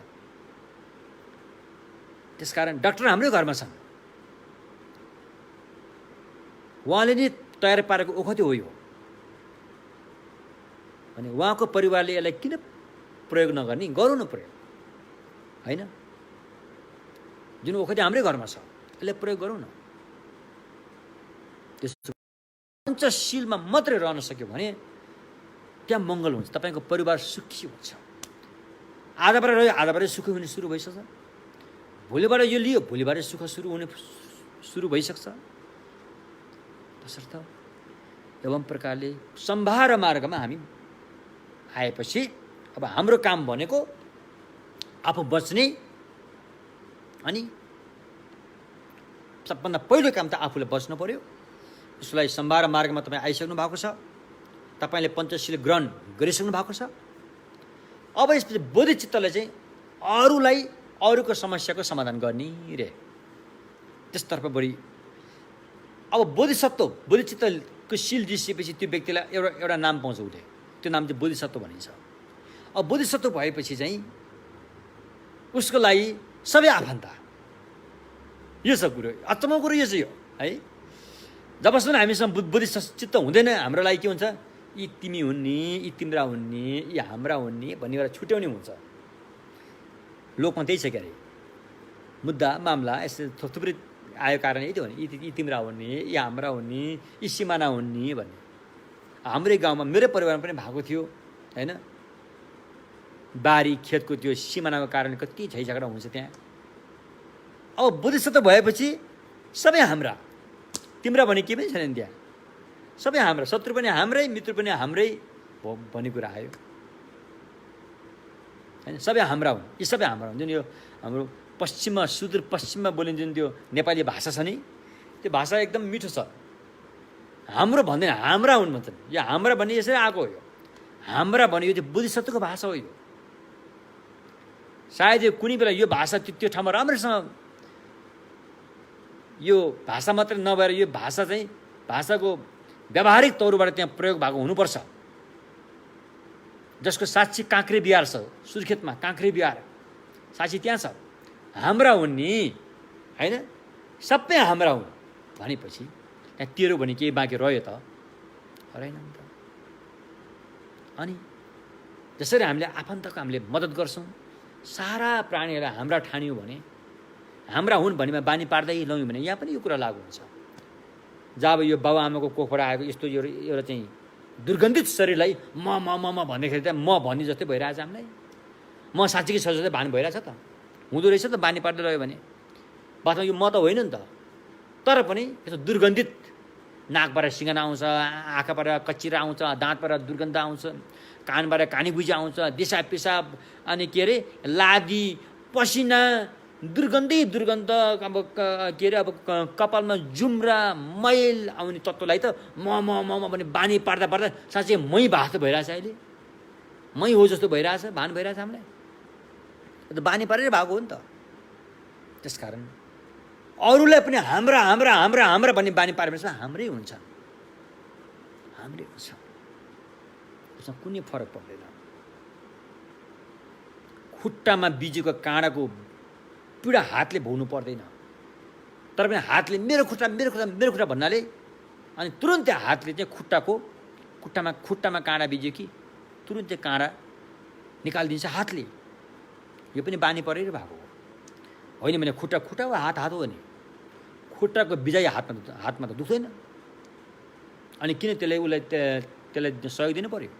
त्यसकारण डाक्टर हाम्रै घरमा छन्, उहाँले नै तयार पारेको ओखती हो यो भने उहाँको परिवारले यसलाई किन प्रयोग नगर्ने? गरौँ न प्रयोग, होइन? जुन ओखती हाम्रै घरमा छ यसलाई प्रयोग गरौँ न। त्यस्तो पञ्चशीलमा मात्रै रहन सक्यो भने त्यहाँ मङ्गल हुन्छ, तपाईँको परिवार सुखी हुन्छ। आधाबाट रह्यो, आधाबाट सुख हुने सुरु भइसक्छ। भोलिबाट यो लियो, भोलिबाट सुख सुरु भइसक्छ। तसर्थ एवं प्रकारले सम्भार मार्गमा हामी आएपछि अब हाम्रो काम भनेको आफू बच्ने, अनि सबभन्दा पहिलो काम त आफूले बच्नु पर्यो। उसलाई सम्भार मार्गमा तपाईँ आइसक्नु भएको छ, तपाईँले पञ्चशील ग्रहण गरिसक्नु भएको छ। अब यसपछि बोधिचित्तले चाहिँ अरूलाई अरूको समस्याको समाधान गर्ने रे, त्यसतर्फ बढी। अब बोधिचित्तको शील जिसिएपछि त्यो व्यक्तिलाई एउटा नाम पाउँछ उसले, त्यो नाम चाहिँ बोधिसत्व भनिन्छ। अब बोधिसत्व भएपछि चाहिँ उसको लागि सबै आफन्त। यो छ कुरो, अचम्मको कुरो यो चाहिँ हो है। जबसम्म हामीसँग बोधिचित्त हुँदैन, हाम्रो लागि के हुन्छ? यी तिमी हुन्ने, यी तिम्रा हुन्ने, यी हाम्रा हुन्ने भन्ने एउटा छुट्याउने हुन्छ। लोकमा त्यही छ, के अरे मुद्दा मामला यस्तो थुप्रै आयो कारण यही थियो भने यी तिम्रा हुन्ने, यी हाम्रा हुन्ने, यी सिमाना हुन्ने भन्ने। हाम्रै गाउँमा मेरो परिवारमा पनि भएको थियो, होइन? बारी खेतको त्यो सिमानाको कारण कति झैझगडा हुन्छ त्यहाँ। अब बोधिसत्व भएपछि सबै हाम्रा, तिम्रा भन्ने के पनि छैन त्यहाँ, सबै हाम्रा। शत्रु पनि हाम्रै, मित्र पनि हाम्रै भन्ने कुरा आयो, होइन? सबै हाम्रा हुन्, यी सबै हाम्रा हुन्। जुन यो हाम्रो पश्चिममा, सुदूरपश्चिममा बोलिन्छ जुन त्यो नेपाली भाषा छ नि, त्यो भाषा एकदम मिठो छ। हाम्रो भन्दैन, हाम्रा हुन् भन्छन्। यो हाम्रा भन्ने यसरी आएको हो। यो हाम्रा भन्ने यो चाहिँ बोधिसत्वको भाषा हो। यो सायद यो कुनै बेला यो भाषा त्यो ठाउँमा राम्रोसँग, यो भाषा मात्रै नभएर यो भाषा चाहिँ भाषाको व्यावहारिक तौरबाट त्यहाँ प्रयोग भएको हुनुपर्छ। जसको साक्षी काँक्रे बिहार छ, सुर्खेतमा काँक्रे बिहार साक्षी त्यहाँ छ। हाम्रा हुन् नि, होइन? सबै हाम्रा हुन् भनेपछि त्यहाँ तेरो भने केही बाँकी रह्यो त? रहेन नि त। अनि जसरी हामीले आफन्तको हामीले मद्दत गर्छौँ, सारा प्राणीहरूलाई हाम्रा ठान्यौँ भने, हाम्रा हुन् भन्नेमा बानी पार्दै लग्यौँ भने यहाँ पनि यो कुरा लागु हुन्छ। जब यो बाबुआमाको कोखबाट आएको यस्तो एउटा चाहिँ दुर्गन्धित शरीरलाई म भन्दाखेरि त म भन्ने जस्तै भइरहेछ हामीलाई। म साँच्चीकै छ जस्तै भान भइरहेछ त, हुँदो रहेछ त बानी पार्दै रह्यो भने। वास्तवमा यो म त होइन नि त, तर पनि यस्तो दुर्गन्धित, नाकबाट सिङ्गना आउँछ, आँखाबाट कच्चिरा आउँछ, दाँतबाट दुर्गन्ध आउँछ, कानबाट कानीबुजी आउँछ, दिसा पिसाब, अनि के अरे लादी, पसिना, दुर्गन्ध अब के अरे अब कपालमा जुम्रा मैल आउने तत्त्वलाई त म भने बानी पार्दा साँच्चै मै भएको भइरहेछ। अहिले मै हो जस्तो भइरहेछ, भान भइरहेछ हामीलाई। त बानी पारेर भएको हो नि त। त्यसकारण अरूलाई पनि हाम्रा हाम्रा हाम्रा हाम्रा भन्ने बानी पारेपछि हाम्रै हुन्छ, हाम्रै हुन्छ। त्यसमा कुनै फरक पर्दैन। खुट्टामा बिजेको काँडाको पीडा हातले भोग्नु पर्दैन, तर पनि हातले मेरो खुट्टा भन्नाले अनि तुरुन्तै हातले चाहिँ खुट्टामा काँडा बिज्यो कि तुरुन्तै काँडा निकालिदिन्छ हातले। यो पनि बानी परेर भएको हो। होइन भने खुट्टा वा हात हो भने खुट्टाको बिजाइ हातमा त दुख्दैन। अनि किन त्यसलाई सहयोग दिनु पर्यो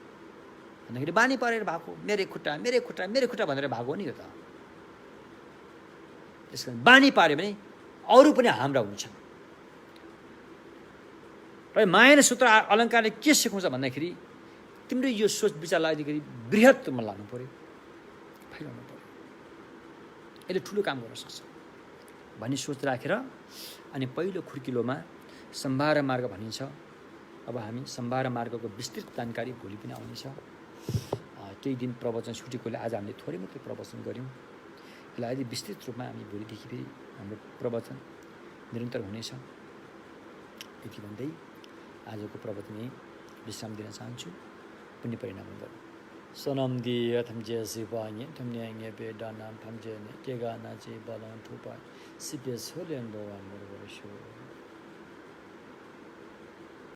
भन्दाखेरि बानी परेर भएको। मेरै खुट्टा भनेर भएको हो नि यो त। त्यसकारण बानी पार्यो भने अरू पनि हाम्रा हुन्छन्। र माया र सूत्र अलङ्कारले के सिकाउँछ भन्दाखेरि तिम्रो यो सोच विचार लाग्दाखेरि बृहत्तमा लानु पर्यो, फैलाउनु पर्यो, यसले ठुलो काम गर्न सक्छ भन्ने सोच राखेर अनि पहिलो खुर्किलोमा सम्भार मार्ग भनिन्छ। अब हामी सम्भार मार्गको विस्तृत जानकारी भोलि पनि आउनेछ। केही दिन प्रवचन छुटेकोले आज हामीले थोरै मात्रै प्रवचन गऱ्यौँ। यसलाई अझै विस्तृत रूपमा हामी भोलिदेखि फेरि हाम्रो प्रवचन निरन्तर हुनेछ। यति भन्दै आजको प्रवचन यही विश्राम दिन चाहन्छु। पुण्य परिणाम गरौँ। सनम दिए थम्जे सिपाए थम्न्याङ्गे बेडा नाम थम्जे ने केगा नाचे बलान थुपा सिपे सोलेन दोवान बरबरशो